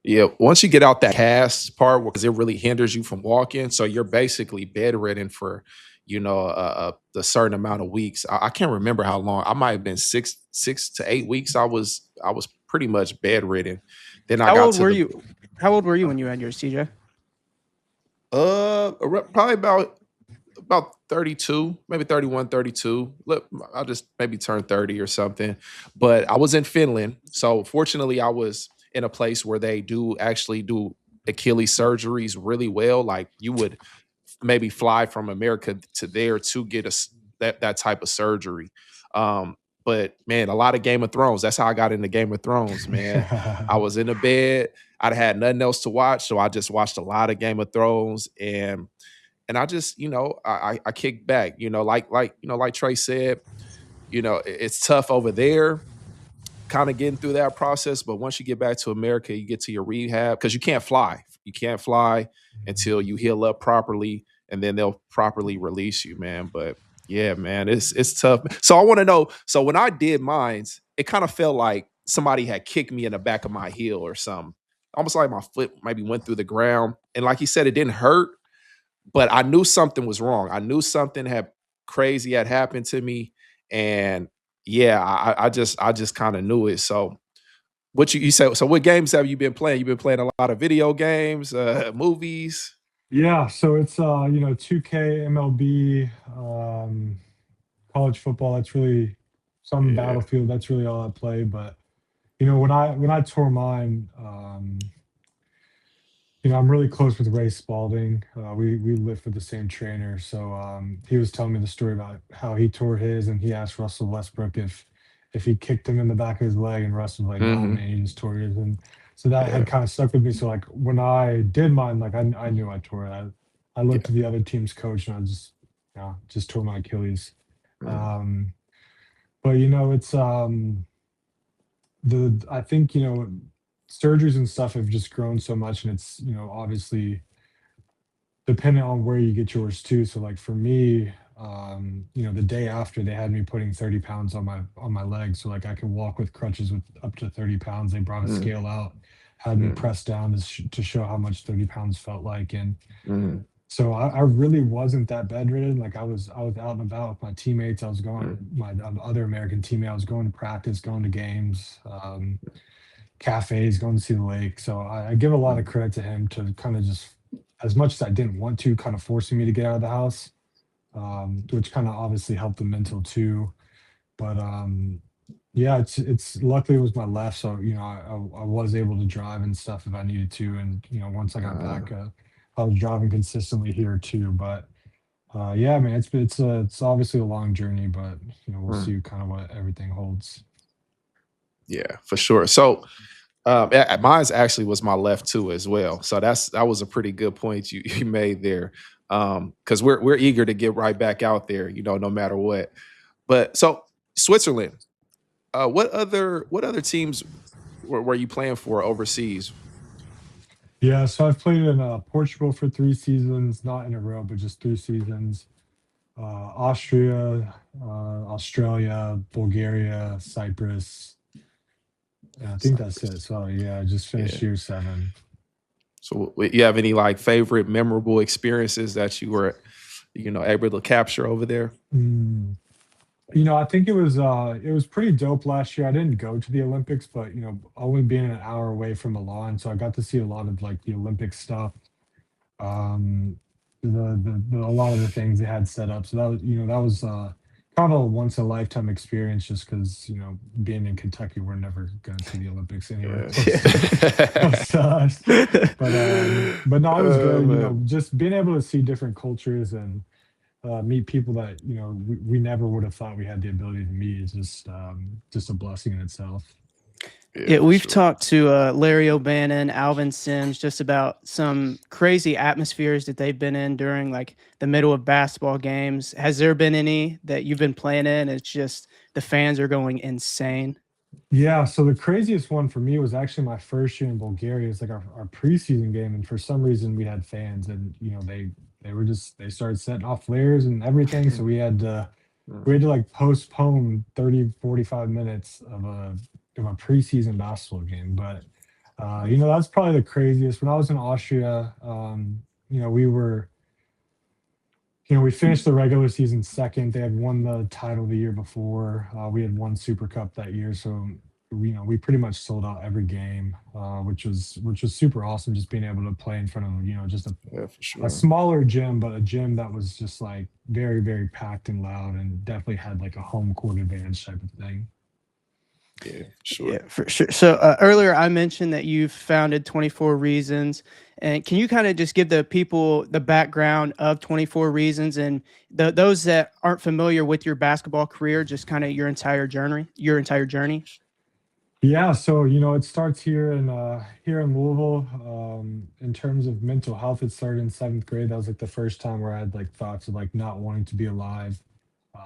Yeah, once you get out that cast part, because it really hinders you from walking, so you're basically bedridden for, the certain amount of weeks. I can't remember how long. I might have been 6 to 8 weeks. I was pretty much bedridden. Then How old were you? How old were you when you had yours, TJ? Probably about 32, maybe 31, 32. Look, I just maybe turned 30 or something. But I was in Finland, so fortunately, I was in a place where they do actually do Achilles surgeries really well. Like you would maybe fly from America to there to get that type of surgery. But man, a lot of Game of Thrones. That's how I got into Game of Thrones, man. I was in the bed. I'd had nothing else to watch, so I just watched a lot of Game of Thrones. And and I just, I kicked back, like Trey said, it's tough over there kind of getting through that process. But once you get back to America, you get to your rehab because you can't fly. You can't fly until you heal up properly, and then they'll properly release you, man. But yeah, man, it's tough. So I want to know. So when I did mines, it kind of felt like somebody had kicked me in the back of my heel or something. Almost like my foot maybe went through the ground. And like you said, it didn't hurt, but I knew something was wrong. I knew something had crazy had happened to me. And yeah, I just kind of knew it. So what you say? So what games have you been playing? You've been playing a lot of video games, movies. Yeah, so it's 2K, MLB, college football. That's really some Yeah. Battlefield. That's really all I play. But when I tore mine, I'm really close with Ray Spalding. We live with the same trainer, so he was telling me the story about how he tore his, and he asked Russell Westbrook if he kicked him in the back of his leg, and Russell was like, "No, Mhm. man, he just tore his." And so that Yeah. had kind of stuck with me. So like when I did mine, like I knew I tore it. I Yeah. looked at the other team's coach, and I just tore my Achilles. Mhm. But it's I think surgeries and stuff have just grown so much, and it's obviously depending on where you get yours too. So like for me, the day after they had me putting 30 pounds on my legs, so like I could walk with crutches with up to 30 pounds. They brought a Mhm. scale out, had me Mhm. press down to show how much 30 pounds felt like. And Mhm. so I really wasn't that bedridden. Like I was out and about with my teammates. I was going Mhm. my other American teammate. I was going to practice, going to games, cafes, going to see the lake. So I give a lot of credit to him to kind of just, as much as I didn't want to, kind of forcing me to get out of the house, which kind of obviously helped the mental too. But yeah, it's luckily it was my left, so I was able to drive and stuff if I needed to. And once I got back, I was driving consistently here too. But yeah, man, it's obviously a long journey, but we'll Mhm. see kind of what everything holds. Yeah, for sure. So mine's actually was my left too as well. So that was a pretty good point you made there. Because we're eager to get right back out there, no matter what. But so Switzerland, what other teams were you playing for overseas? Yeah, so I've played in Portugal for 3 seasons, not in a row, but just 3 seasons. Austria, Australia, Bulgaria, Cyprus. Yeah, I think that's it. So yeah, I just finished Yeah. year 7. So you have any like favorite memorable experiences that you were, able to capture over there? Mm. I think it was pretty dope last year. I didn't go to the Olympics, but only being an hour away from Milan, so I got to see a lot of like the Olympic stuff. Um, a lot of the things they had set up. So that was kind of a once in a lifetime experience, just because being in Kentucky, we're never going to see the Olympics anywhere close to us. But no, it was Oh, good. man. Just being able to see different cultures and meet people that we never would have thought we had the ability to meet is just a blessing in itself. Yeah, for we've sure. talked to Larry O'Bannon, Alvin Sims, just about some crazy atmospheres that they've been in during like the middle of basketball games. Has there been any that you've been playing in? It's just the fans are going insane. Yeah, so the craziest one for me was actually my first year in Bulgaria. It's like our preseason game, and for some reason we had fans, and they started setting off flares and everything. So we had to like postpone 30, 45 minutes of a preseason basketball game. But that's probably the craziest. When I was in Austria, we finished the regular season second. They had won the title the year before. We had won Super Cup that year, so we pretty much sold out every game, which was super awesome. Just being able to play in front of just Yeah, for a sure. smaller gym, but a gym that was just like very, very packed and loud, and definitely had like a home court advantage type of thing. Yeah, for sure. Yeah, for sure. So earlier I mentioned that you've founded 24 Reasons, and can you kind of just give the people the background of 24 Reasons and those that aren't familiar with your basketball career, just kind of your entire journey? Yeah, so it starts here in Louisville. In terms of mental health, it started in seventh grade. That was like the first time where I had like thoughts of like not wanting to be alive.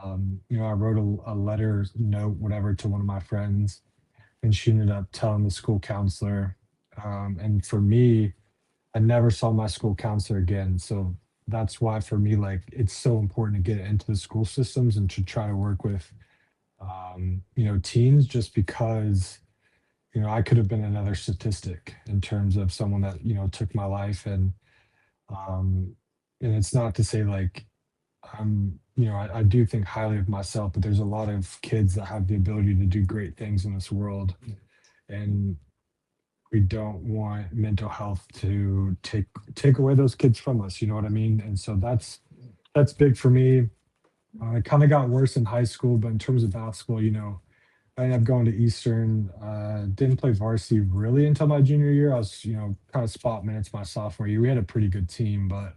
I wrote a letter, note, whatever, to one of my friends, and she ended up telling the school counselor. And for me, I never saw my school counselor again. So that's why for me, like it's so important to get into the school systems and to try to work with teens, just because I could have been another statistic in terms of someone that, took my life. Um, and it's not to say like I do think highly of myself, but there's a lot of kids that have the ability to do great things in this world. And we don't want mental health to take away those kids from us. You know what I mean? And so that's big for me. It kind of got worse in high school, but in terms of basketball, I ended up going to Eastern. Didn't play varsity really until my junior year. I was, kind of spot minutes my sophomore year. We had a pretty good team, but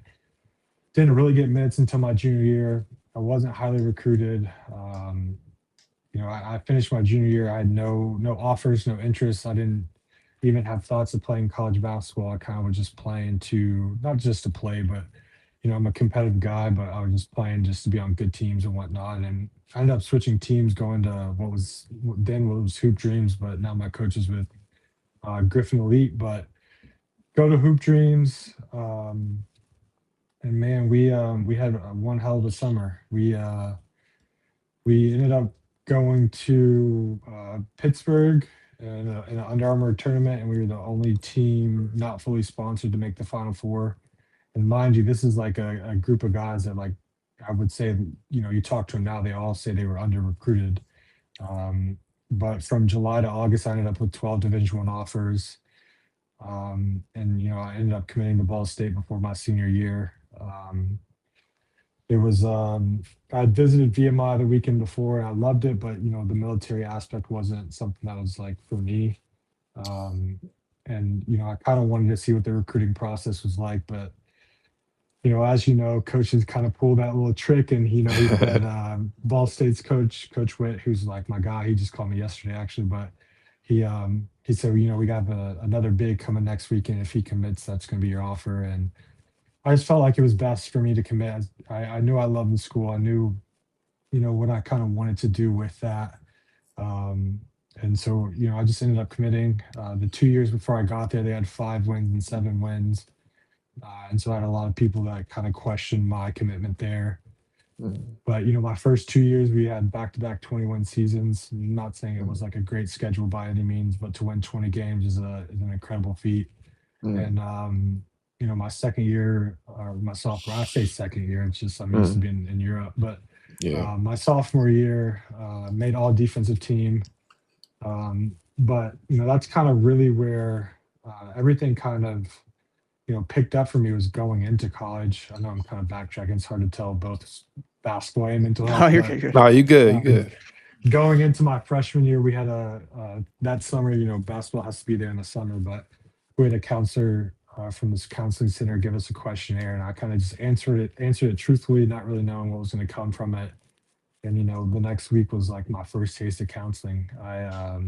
didn't really get minutes until my junior year. I wasn't highly recruited. I finished my junior year. I had no offers, no interest. I didn't even have thoughts of playing college basketball. I kind of was just playing to not just to play, but I'm a competitive guy, but I was just playing just to be on good teams and whatnot. And I ended up switching teams, going to what was Hoop Dreams, but now my coach is with Griffin Elite. But go to Hoop Dreams, and man, we had one hell of a summer. We ended up going to Pittsburgh in an Under Armour tournament, and we were the only team not fully sponsored to make the Final Four. And mind you, this is like a group of guys that, like, I would say, you talk to them now, they all say they were under recruited. Um, but from July to August, I ended up with 12 Division One offers. And I ended up committing to Ball State before my senior year. It was I had visited VMI the weekend before and I loved it, but the military aspect wasn't something that was like for me. Um, and I kind of wanted to see what the recruiting process was like, but as coaches kind of pull that little trick, and he had Ball State's Coach Witt, who's like my guy. He just called me yesterday, actually, but he said, we got another big coming next weekend. If he commits, that's going to be your offer. And I just felt like it was best for me to commit. I knew I loved the school. I knew, what I kind of wanted to do with that. And so, I just ended up committing. The 2 years before I got there, they had 5 wins and 7 wins. And so I had a lot of people that kind of questioned my commitment there. But my first 2 years, we had back-to-back 21 seasons. I'm not saying it was like a great schedule by any means, but to win 20 games is an incredible feat. And my second year, or my sophomore, I say second year, it's just I'm used to being in Europe. But my sophomore year, made all defensive team. But that's kind of really where everything kind of picked up for me, was going into college. I know I'm kind of backtracking. It's hard to tell both basketball and mental health. Oh, you're but, good. No, you good. You good. Going into my freshman year, we had that summer, basketball has to be there in the summer, but we had a counselor from this counseling center give us a questionnaire, and I kind of just answered it truthfully, not really knowing what was going to come from it. And the next week was like my first taste of counseling. I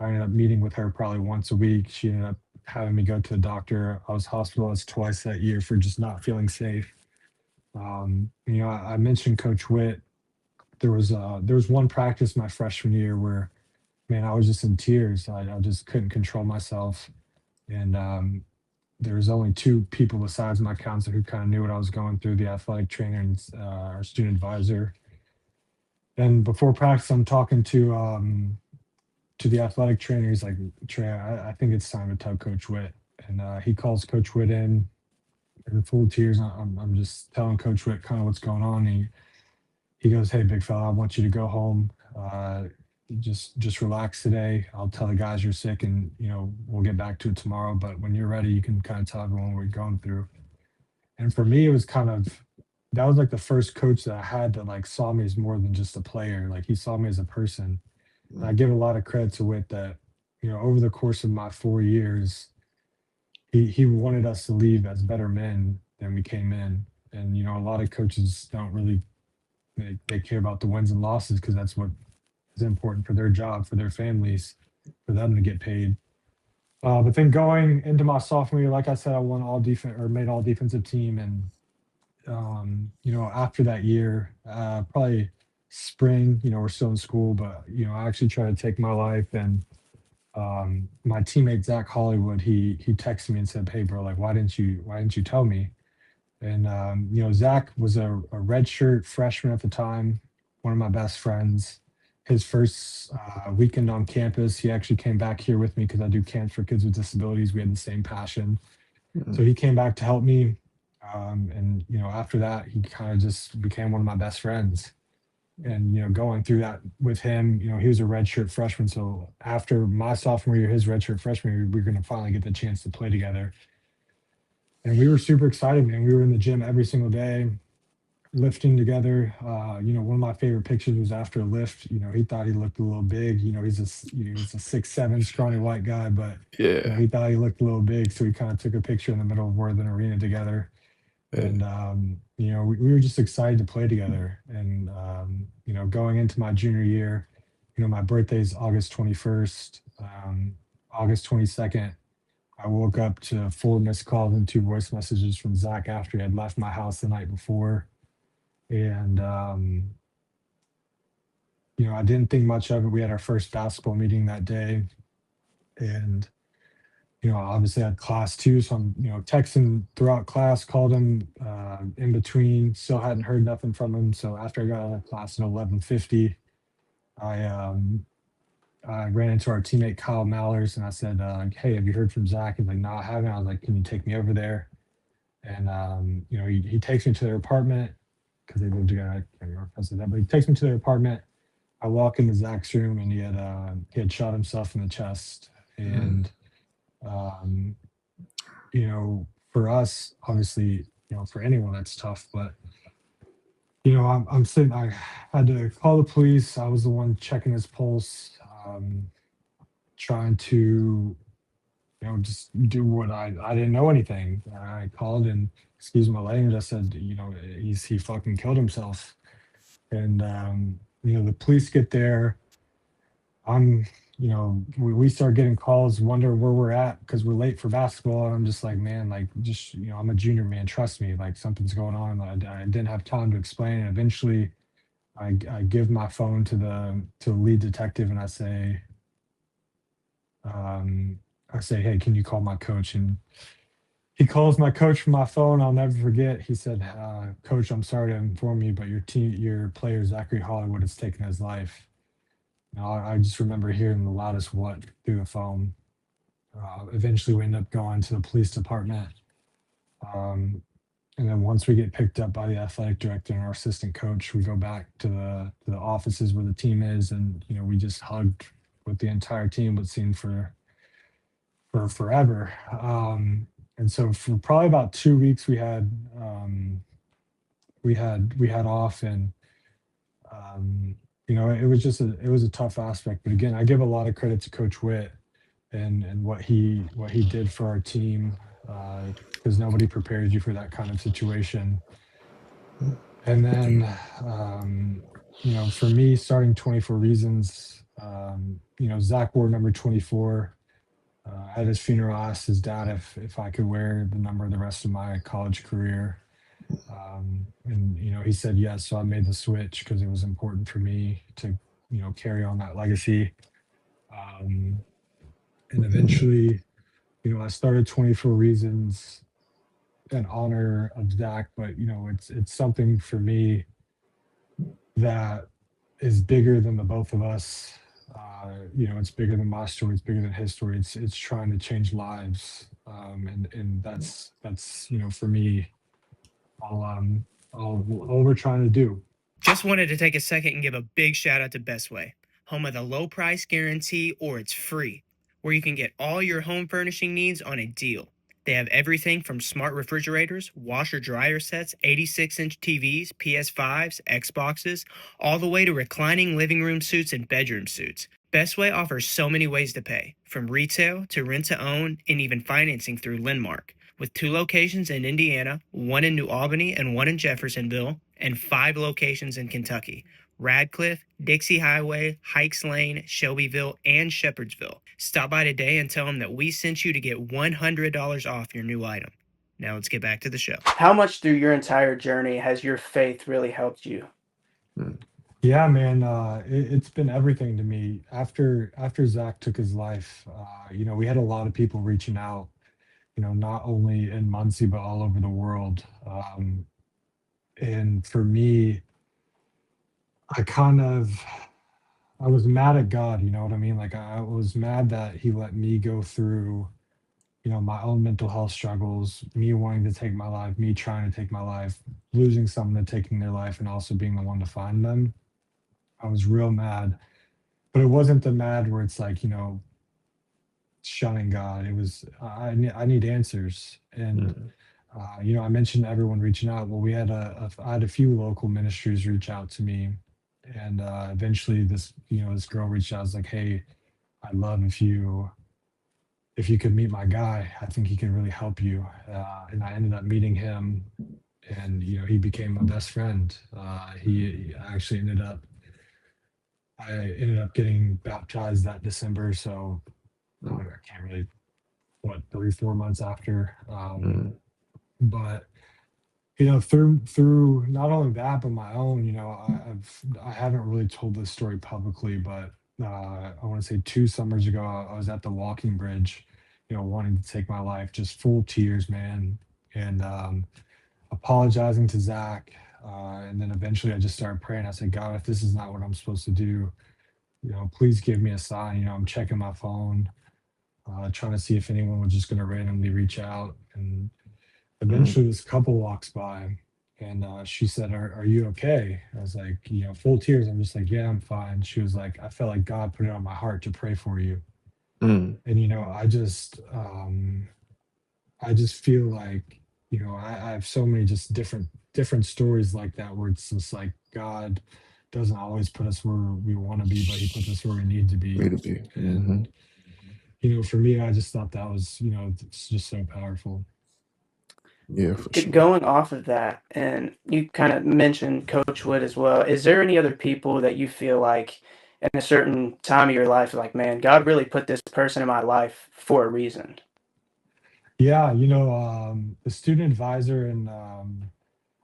ended up meeting with her probably once a week. She ended up having me go to the doctor. I was hospitalized twice that year for just not feeling safe. I mentioned Coach Witt. There was one practice my freshman year where, man, I was just in tears. I just couldn't control myself. And there was only two people besides my counselor who kind of knew what I was going through: the athletic trainer and our student advisor. And before practice, I'm talking to the athletic trainer. He's like, "Trey, I think it's time to tell Coach Witt." And he calls Coach Witt in full tears. I'm just telling Coach Witt kind of what's going on. He goes, "Hey, big fella, I want you to go home. Just relax today. I'll tell the guys you're sick, and we'll get back to it tomorrow. But when you're ready, you can kind of tell everyone what you're going through." And for me, it was kind of, that was like the first coach that I had that like saw me as more than just a player. Like, he saw me as a person. And I give a lot of credit to Witt that, over the course of my 4 years, he wanted us to leave as better men than we came in. And, a lot of coaches don't really, they care about the wins and losses because that's what is important for their job, for their families. for them to get paid. But then going into my sophomore year, like I said, I won all defense or made all defensive team. And, after that year, probably spring, we're still in school, but, I actually tried to take my life. And my teammate, Zach Hollywood, he texted me and said, "Hey, bro, like, why didn't you tell me?" And, Zach was a redshirt freshman at the time, one of my best friends. His first weekend on campus, he actually came back here with me because I do camps for kids with disabilities. We had the same passion. So he came back to help me. And, after that, he kind of just became one of my best friends. And, going through that with him, he was a redshirt freshman. So after my sophomore year, his redshirt freshman year, we were going to finally get the chance to play together. And we were super excited, man. We were in the gym every single day, lifting together. One of my favorite pictures was after a lift. He thought he looked a little big. He's a 6'7" scrawny white guy, but Yeah. he thought he looked a little big. So we kind of took a picture in the middle of Worthing Arena together. And we were just excited to play together. And going into my junior year, my birthday is August 21st. August 22nd, I woke up to 4 missed calls and 2 voice messages from Zach after he had left my house the night before. And, I didn't think much of it. We had our first basketball meeting that day. And, obviously I had class too. So I'm, texting throughout class, called him in between, still hadn't heard nothing from him. So after I got out of class at 11:50, I ran into our teammate Kyle Mallers and I said, "Hey, have you heard from Zach?" He's like, "No, I haven't." I was like, "Can you take me over there?" And he takes me to their apartment because they lived together. I can't remember if I said that, but he takes me to their apartment. I walk into Zach's room and he had shot himself in the chest. And for us, obviously, for anyone that's tough, but I'm sitting, I had to call the police. I was the one checking his pulse, trying to, just do what I didn't know anything. I called and, excuse my language, I said, he fucking killed himself. And, the police get there. We start getting calls, wonder where we're at because we're late for basketball. And I'm just like, man, like, just, I'm a junior, man. Trust me, like something's going on. I didn't have time to explain. And eventually I give my phone to the lead detective and I say, "Hey, can you call my coach?" And he calls my coach from my phone. I'll never forget. He said, "Coach, I'm sorry to inform you, but your player, Zachary Hollywood, has taken his life." I just remember hearing the loudest "what" through the phone. Eventually, we end up going to the police department. And then once we get picked up by the athletic director and our assistant coach, we go back to the offices where the team is. And, we just hugged with the entire team, but seen for forever. And so for probably about 2 weeks, we had off. And, it was just it was a tough aspect. But again, I give a lot of credit to Coach Witt and what he did for our team, because nobody prepares you for that kind of situation. And then, for me, starting 24 Reasons, Zach wore number 24. At his funeral, I asked his dad if I could wear the number the rest of my college career. And he said yes. So I made the switch because it was important for me to, carry on that legacy. And eventually, I started 24 Reasons in honor of Zach, but it's something for me that is bigger than the both of us. It's bigger than my story. It's bigger than his story. It's trying to change lives. And that's for me, all we're trying to do. Just wanted to take a second and give a big shout out to Bestway, home of the low price guarantee or it's free, where you can get all your home furnishing needs on a deal. They have everything from smart refrigerators, washer dryer sets, 86-inch TVs, PS5s, Xboxes, all the way to reclining living room suites and bedroom suites. Bestway offers so many ways to pay, from retail to rent to own and even financing through Lendmark. With 2 locations in Indiana, 1 in New Albany and 1 in Jeffersonville, and 5 locations in Kentucky. Radcliffe, Dixie Highway, Hikes Lane, Shelbyville, and Shepherdsville. Stop by today and tell them that we sent you to get $100 off your new item. Now let's get back to the show. How much through your entire journey has your faith really helped you? Yeah, man, it's been everything to me. After Zach took his life, we had a lot of people reaching out, not only in Muncie but all over the world. And for me, I kind of I was mad at God, you know what I mean? Like I was mad that he let me go through, my own mental health struggles, me wanting to take my life, me trying to take my life, losing someone and taking their life, and also being the one to find them. I was real mad, but it wasn't the mad where it's like, shunning God. It was I need answers, and I mentioned everyone reaching out. Well, I had a few local ministries reach out to me, and eventually this girl reached out. I was like, hey, I'd love if you could meet my guy. I think he can really help you. And I ended up meeting him, and he became my best friend. He actually I ended up getting baptized that December, so I can't really, 3-4 months after. But through not only that but my own, I haven't really told this story publicly, but I want to say 2 summers ago, I was at the walking bridge, wanting to take my life, just full tears, man, and apologizing to Zach. And then eventually I just started praying. I said, God, if this is not what I'm supposed to do, please give me a sign. I'm checking my phone, trying to see if anyone was just going to randomly reach out. And eventually this couple walks by, and she said, are you okay? I was like, full tears. I'm just like, yeah, I'm fine. She was like, I felt like God put it on my heart to pray for you. And, I just feel like, I have so many just different stories like that, where it's just like God doesn't always put us where we want to be, but he puts us where we need to be. And, for me, I just thought that was, it's just so powerful. Yeah, for sure. Going off of that, and you kind of mentioned Coach Wood as well. Is there any other people that you feel like in a certain time of your life, like, man, God really put this person in my life for a reason? Yeah, the student advisor and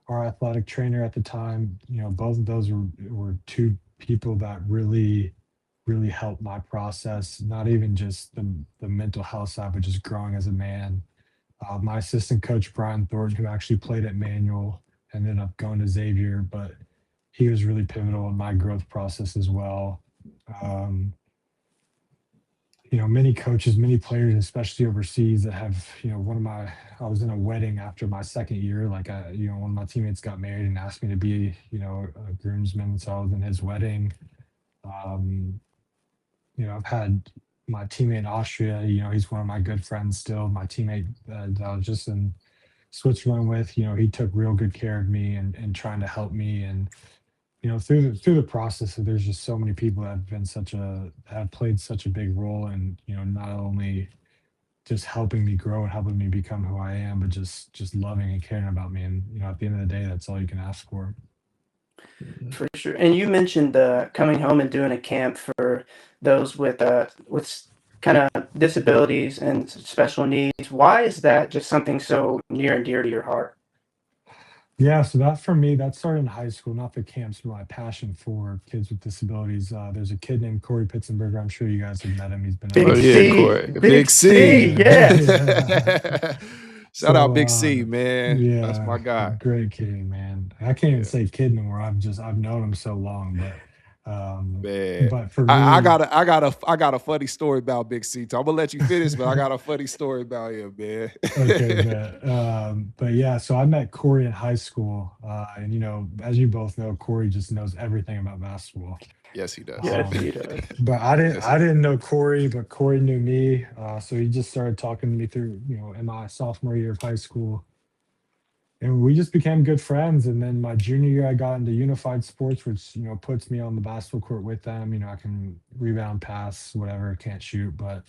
our athletic trainer at the time, both of those were two people that really, really helped my process, not even just the mental health side, but just growing as a man. My assistant coach, Brian Thornton, who actually played at Manual, ended up going to Xavier, but he was really pivotal in my growth process as well. Many coaches, many players, especially overseas, that have, I was in a wedding after my second year. Like, one of my teammates got married and asked me to be, a groomsman. So I was in his wedding. I've had my teammate in Austria, he's one of my good friends still. My teammate that I was just in Switzerland with, he took real good care of me and trying to help me. And, through the process, there's just so many people that have played such a big role in, not only just helping me grow and helping me become who I am, but just loving and caring about me. And, at the end of the day, that's all you can ask for. For sure. And you mentioned coming home and doing a camp for those with kind of disabilities and special needs. Why is that just something so near and dear to your heart? Yeah, so that for me, that started in high school, not the camps, but my passion for kids with disabilities. There's a kid named Corey Pitzenberger. I'm sure you guys have met him. He's been Big C. Corey. Big C. Yeah. Shout out Big C, man. Yeah, That's my guy. Great kid, man. I can't even say kid no more. I've known him so long, but man. But for me, I got a funny story about Big C. So I'm gonna let you finish, but I got a funny story about him, man. Okay, but yeah, so I met Corey in high school, and as you both know, Corey just knows everything about basketball. Yes, he does. But I didn't know Corey, but Corey knew me. So he just started talking to me through, in my sophomore year of high school. And we just became good friends. And then my junior year, I got into unified sports, which, puts me on the basketball court with them. I can rebound, pass, whatever, can't shoot. But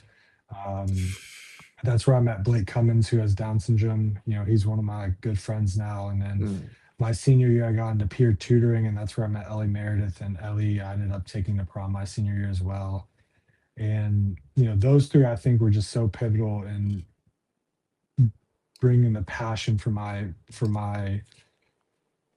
that's where I met Blake Cummins, who has Down syndrome. He's one of my good friends now. And then my senior year, I got into peer tutoring, and that's where I met Ellie Meredith. And Ellie, I ended up taking to prom my senior year as well. And those three, I think, were just so pivotal in bringing the passion for my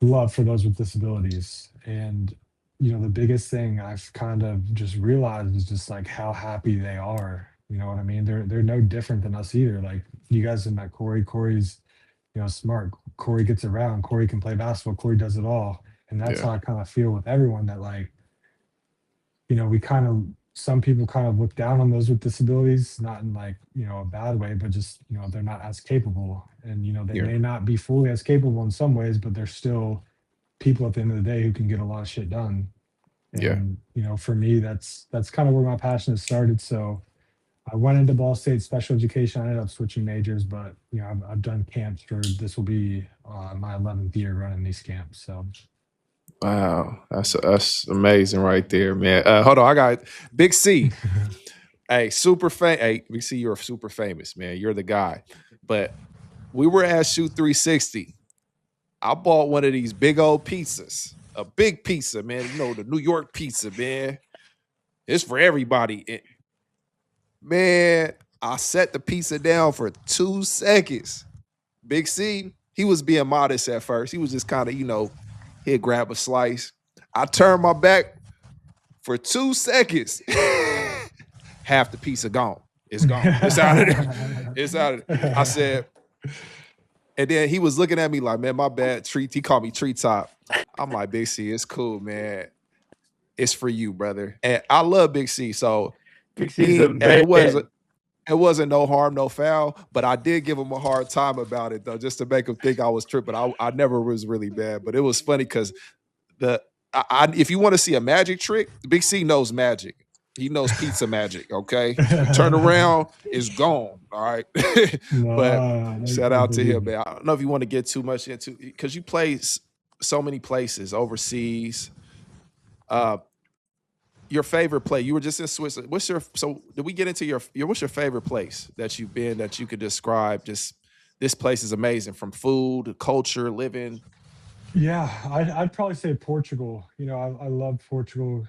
love for those with disabilities. And the biggest thing I've kind of just realized is just like how happy they are. You know what I mean? They're no different than us either. Like, you guys have met Corey. Corey's smart. Corey gets around. Corey can play basketball. Corey does it all. And that's Yeah. how I kind of feel with everyone, that like, we kind of, some people kind of look down on those with disabilities, not in like, a bad way, but just, they're not as capable. And, they Yeah. may not be fully as capable in some ways, but they're still people at the end of the day who can get a lot of shit done. Yeah. And, for me, that's kind of where my passion has started. So I went into Ball State special education. I ended up switching majors, but, I've done camps this will be my 11th year running these camps. So. Wow, that's amazing right there, man. Hold on, I got Big C. Hey, Hey, Big C, you're super famous, man. You're the guy. But we were at Shoot 360. I bought one of these big old pizzas, a big pizza, man. The New York pizza, man. It's for everybody. Man, I set the pizza down for 2 seconds. Big C, he was being modest at first. He was just kind of, he'd grab a slice. I turned my back for 2 seconds. Half the pizza gone. It's gone. It's out of there. It's out of there. I said, and then he was looking at me like, man, my bad. He called me Treetop. I'm like, Big C, it's cool, man. It's for you, brother. And I love Big C. So Big C's a man. It wasn't no harm, no foul, but I did give him a hard time about it, though, just to make him think I was tripping. I never was really bad, but it was funny because if you want to see a magic trick, Big C knows magic. He knows pizza magic, okay? You turn around, it's gone, all right? But shout out to him, man. I don't know if you want to get too much into, because you play so many places overseas. Your favorite place? You were just in Switzerland. Did we get into what's your favorite place that you've been that you could describe? Just, this place is amazing, from food, culture, living. Yeah, I'd probably say Portugal. I love Portugal.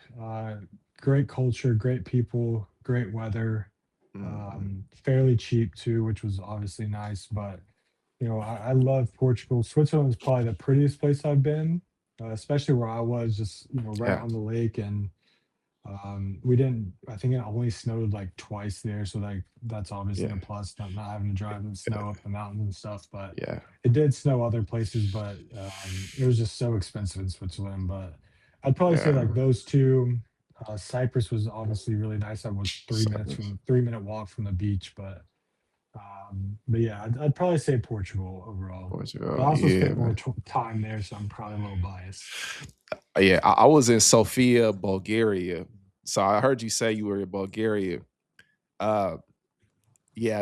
Great culture, great people, great weather, fairly cheap too, which was obviously nice. But I love Portugal. Switzerland is probably the prettiest place I've been, especially where I was, just right on the lake. And we didn't. I think it only snowed like twice there, so like that's obviously a plus. Not having to drive in snow up the mountains and stuff, but it did snow other places. But it was just so expensive in Switzerland. But I'd probably say like those two. Cyprus was obviously really nice. I was 3-minute walk from the beach, but yeah, I'd probably say Portugal overall. Portugal, I also spent more time there, so I'm probably a little biased. Yeah, I was in Sofia, Bulgaria. So I heard you say you were in Bulgaria. Yeah,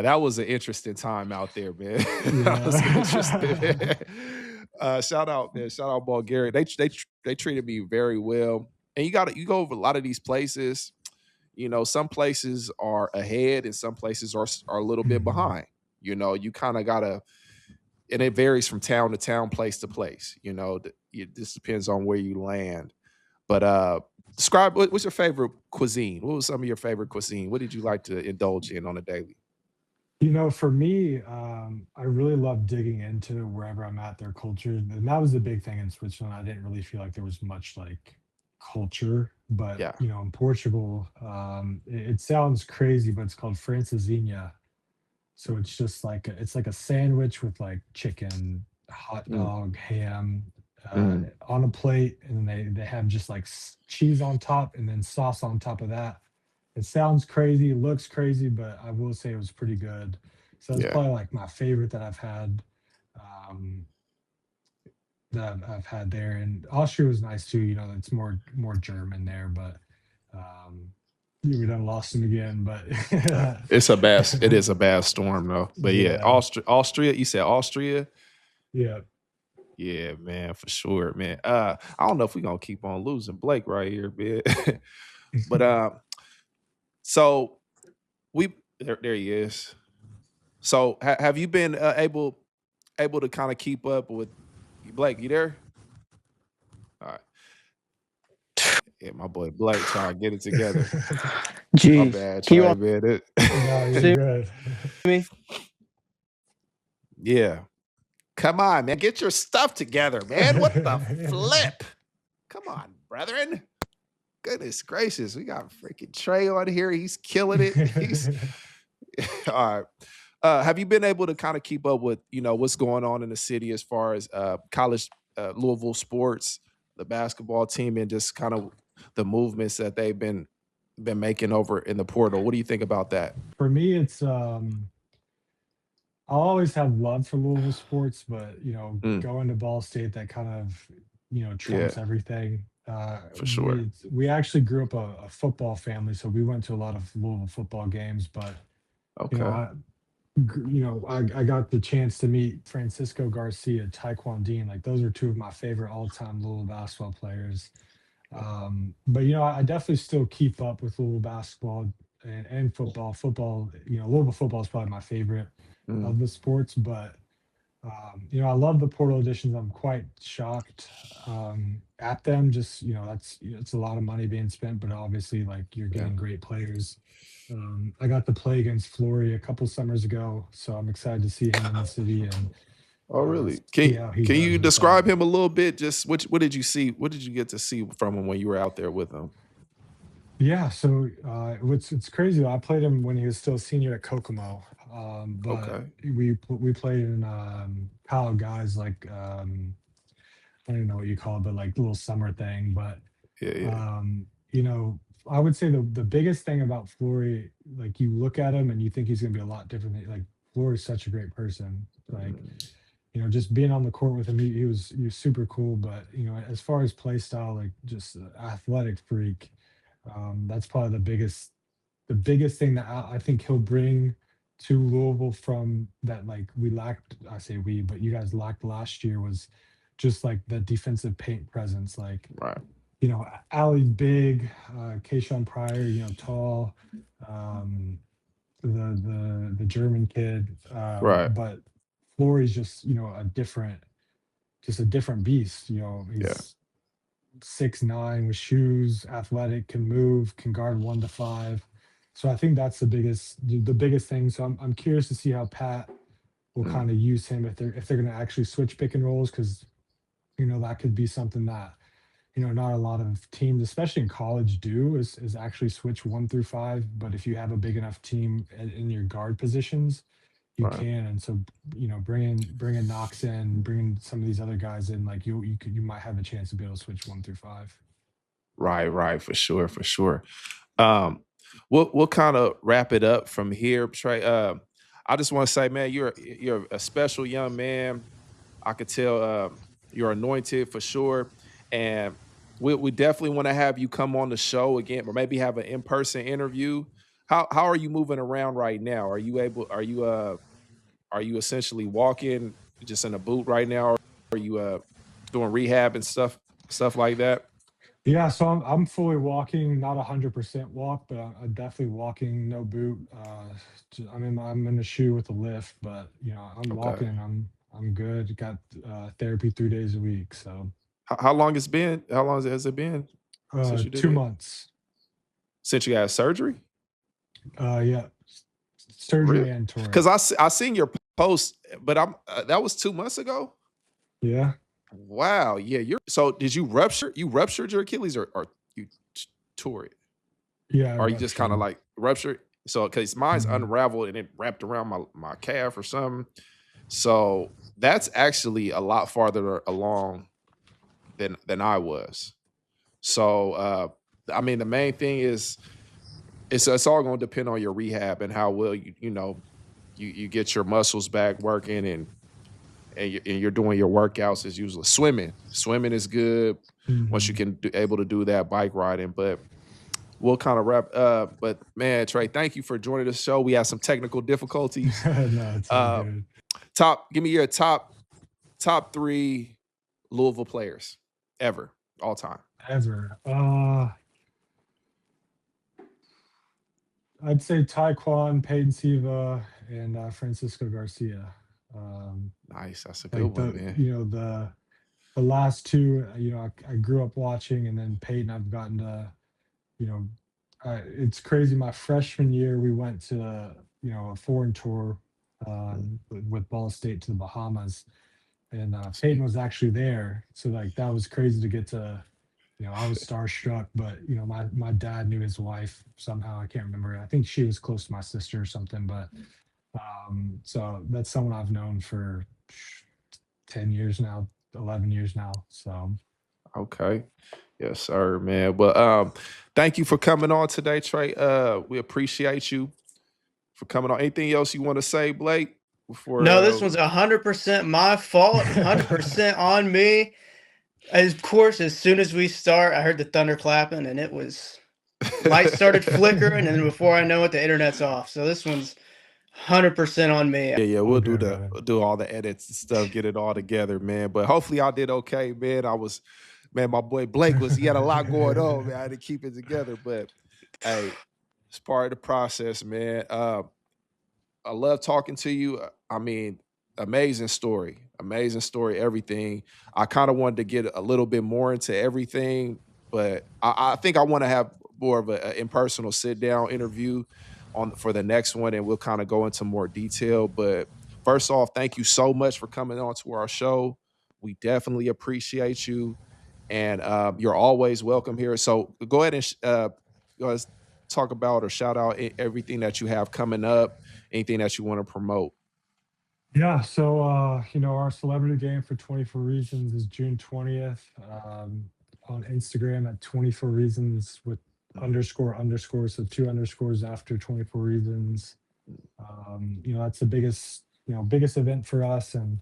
that was an interesting time out there, man. That was interesting. Shout out, man. Shout out Bulgaria. They treated me very well. And you go over a lot of these places. Some places are ahead and some places are a little bit behind. You kind of gotta, and it varies from town to town, place to place. It just depends on where you land. But describe what's your favorite cuisine? What was some of your favorite cuisine? What did you like to indulge in on a daily? For me, I really love digging into wherever I'm at, their culture. And that was the big thing in Switzerland. I didn't really feel like there was much like culture, but in Portugal, it sounds crazy, but it's called francesinha. So it's just like it's like a sandwich with like chicken, hot dog, ham on a plate, and they have just like cheese on top and then sauce on top of that. It sounds crazy, looks crazy, but I will say it was pretty good. So it's probably like my favorite that I've had. That I've had there, and Austria was nice too. It's more German there, but we done lost him again. But it is a bad storm though. But Austria. You said Austria. Yeah, man, for sure, man. I don't know if we're gonna keep on losing Blake right here, man. But so there he is. So have you been able to kind of keep up with Blake? You there? All right. Yeah, my boy Blake trying to get it together. My Jeez. bad, Can you Trey, all man. No, you're see good. me? Yeah. Come on, man. Get your stuff together, man. What the flip? Come on, brethren. Goodness gracious. We got freaking Trey on here. He's killing it. He's all right. Have you been able to kind of keep up with, what's going on in the city as far as college Louisville sports, the basketball team, and just kind of the movements that they've been making over in the portal? What do you think about that? For me, it's I'll always have love for Louisville sports, but Mm, going to Ball State, that kind of yeah, trumps everything. for sure. We actually grew up a football family, so we went to a lot of Louisville football games. But you know, Okay. I I got the chance to meet Francisco Garcia, Taekwon Dean. Like those are two of my favorite all-time Louisville basketball players. But I definitely still keep up with Louisville basketball and football. Football, Louisville football is probably my favorite Mm, of the sports. But I love the portal additions. I'm quite shocked at them. Just it's a lot of money being spent, but obviously, like you're yeah. getting great players. I got to play against Flory a couple summers ago, so I'm excited to see him in the city and Oh, really? see how he Can does you with that. describe him a little bit? Just what did you see? What did you get to see from him when you were out there with him? Yeah, so it's crazy. I played him when he was still a senior at Kokomo, but Okay. we played in Kyle guys like I don't know what you call it, but like little summer thing. But Yeah, yeah. um, you know, I would say the biggest thing about Flory, like you look at him and you think he's gonna be a lot different. Like Flory's such a great person. Like Mm, just being on the court with him, he was super cool. But as far as play style, like just athletic freak, that's probably the biggest thing that I think he'll bring to Louisville from that, like we lacked. I say we, but you guys lacked last year was just like the defensive paint presence. Like right. Allie's big, Kayshawn Pryor, tall, um, the German kid, Right. but Flory's just a different beast. Yeah. He's 6'9" with shoes, athletic, can move, can guard 1 to 5. So I think that's the biggest thing. So I'm curious to see how Pat will Mm, kind of use him if they're going to actually switch pick and rolls, because that could be something that not a lot of teams, especially in college, do is actually switch 1 through 5. But if you have a big enough team in your guard positions, you right. can. And so bringing Knox in, bringing some of these other guys in, like you might have a chance to be able to switch 1 through 5. Right, right, for sure, for sure. Um, we'll kind of wrap it up from here, Trey. I just want to say, man, you're a special young man. I could tell you're anointed for sure, and we definitely want to have you come on the show again, or maybe have an in person interview. How are you moving around right now? Are you able? Are you essentially walking just in a boot right now? Or are you doing rehab and stuff like that? Yeah, so I'm fully walking, not 100% walk, but I'm definitely walking, no boot. I'm in a shoe with a lift, but I'm Okay. walking. I'm good. Got therapy 3 days a week, so How long it's been? How long has it been since you did two it? months. Since you had surgery? Yeah, surgery Really? and Because touring. I seen your post, but that was 2 months ago. Yeah, Wow. Yeah. So did you rupture? You ruptured your Achilles, or you tore it, yeah, I or you just kind of ruptured. like ruptured? So because mine's Mhm. unraveled and it wrapped around my calf or something. So that's actually a lot farther along than I was. So I mean, the main thing is it's all going to depend on your rehab and how well you get your muscles back working, and you're doing your workouts as usual. Swimming is good once you Mhm. can able to do that. Bike riding, but we'll kind of wrap. But man, Trey, thank you for joining the show. We had some technical difficulties. No, it's all Uh, good. Give me your top three Louisville players ever, all time. Ever. I'd say Taekwon, Peyton Siva, and Francisco Garcia. Um, Nice, that's a good like one, man. the the last two, I grew up watching, and then Peyton, I've gotten to, you know, it's crazy. My freshman year, we went to, a foreign tour with Ball State to the Bahamas, and Peyton was actually there. So like that was crazy to get to. I was starstruck, but my dad knew his wife somehow. I can't remember. I think she was close to my sister or something. But so that's someone I've known for 10 years now, 11 years now. So Okay. Yes, sir, man. But thank you for coming on today, Trey. We appreciate you for coming on. Anything else you want to say, Blake? Before No, this one's 100% my fault, 100% on me. Of course, as soon as we start, I heard the thunder clapping, and it was lights started flickering, and then before I know it, the internet's off. So this one's 100% on me. yeah, we'll do Okay, brother. do all the edits and stuff, get it all together, man. But hopefully I did okay, man. My boy Blake he had a lot going on, man. I had to keep it together. But hey, it's part of the process, man. I love talking to you. I mean, amazing story, everything. I kind of wanted to get a little bit more into everything, but I think I want to have more of an impersonal sit down interview for the next one, and we'll kind of go into more detail. But first off, thank you so much for coming on to our show. We definitely appreciate you, and you're always welcome here. So go ahead and let's talk about or shout out everything that you have coming up, anything that you want to promote. Yeah, so our celebrity game for 24 Reasons is June 20th. On Instagram at 24 Reasons with __, so 2 underscores after 24 Reasons. That's the biggest event for us, and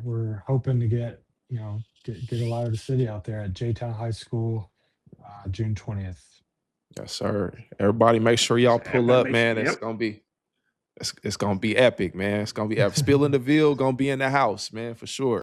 we're hoping to get a lot of the city out there at J-Town High School, June 20th. Yes, sir. Everybody, make sure y'all pull up, man. It's gonna be it's gonna be epic, man. It's gonna be epic. Spilling the Ville gonna be in the house, man, for sure.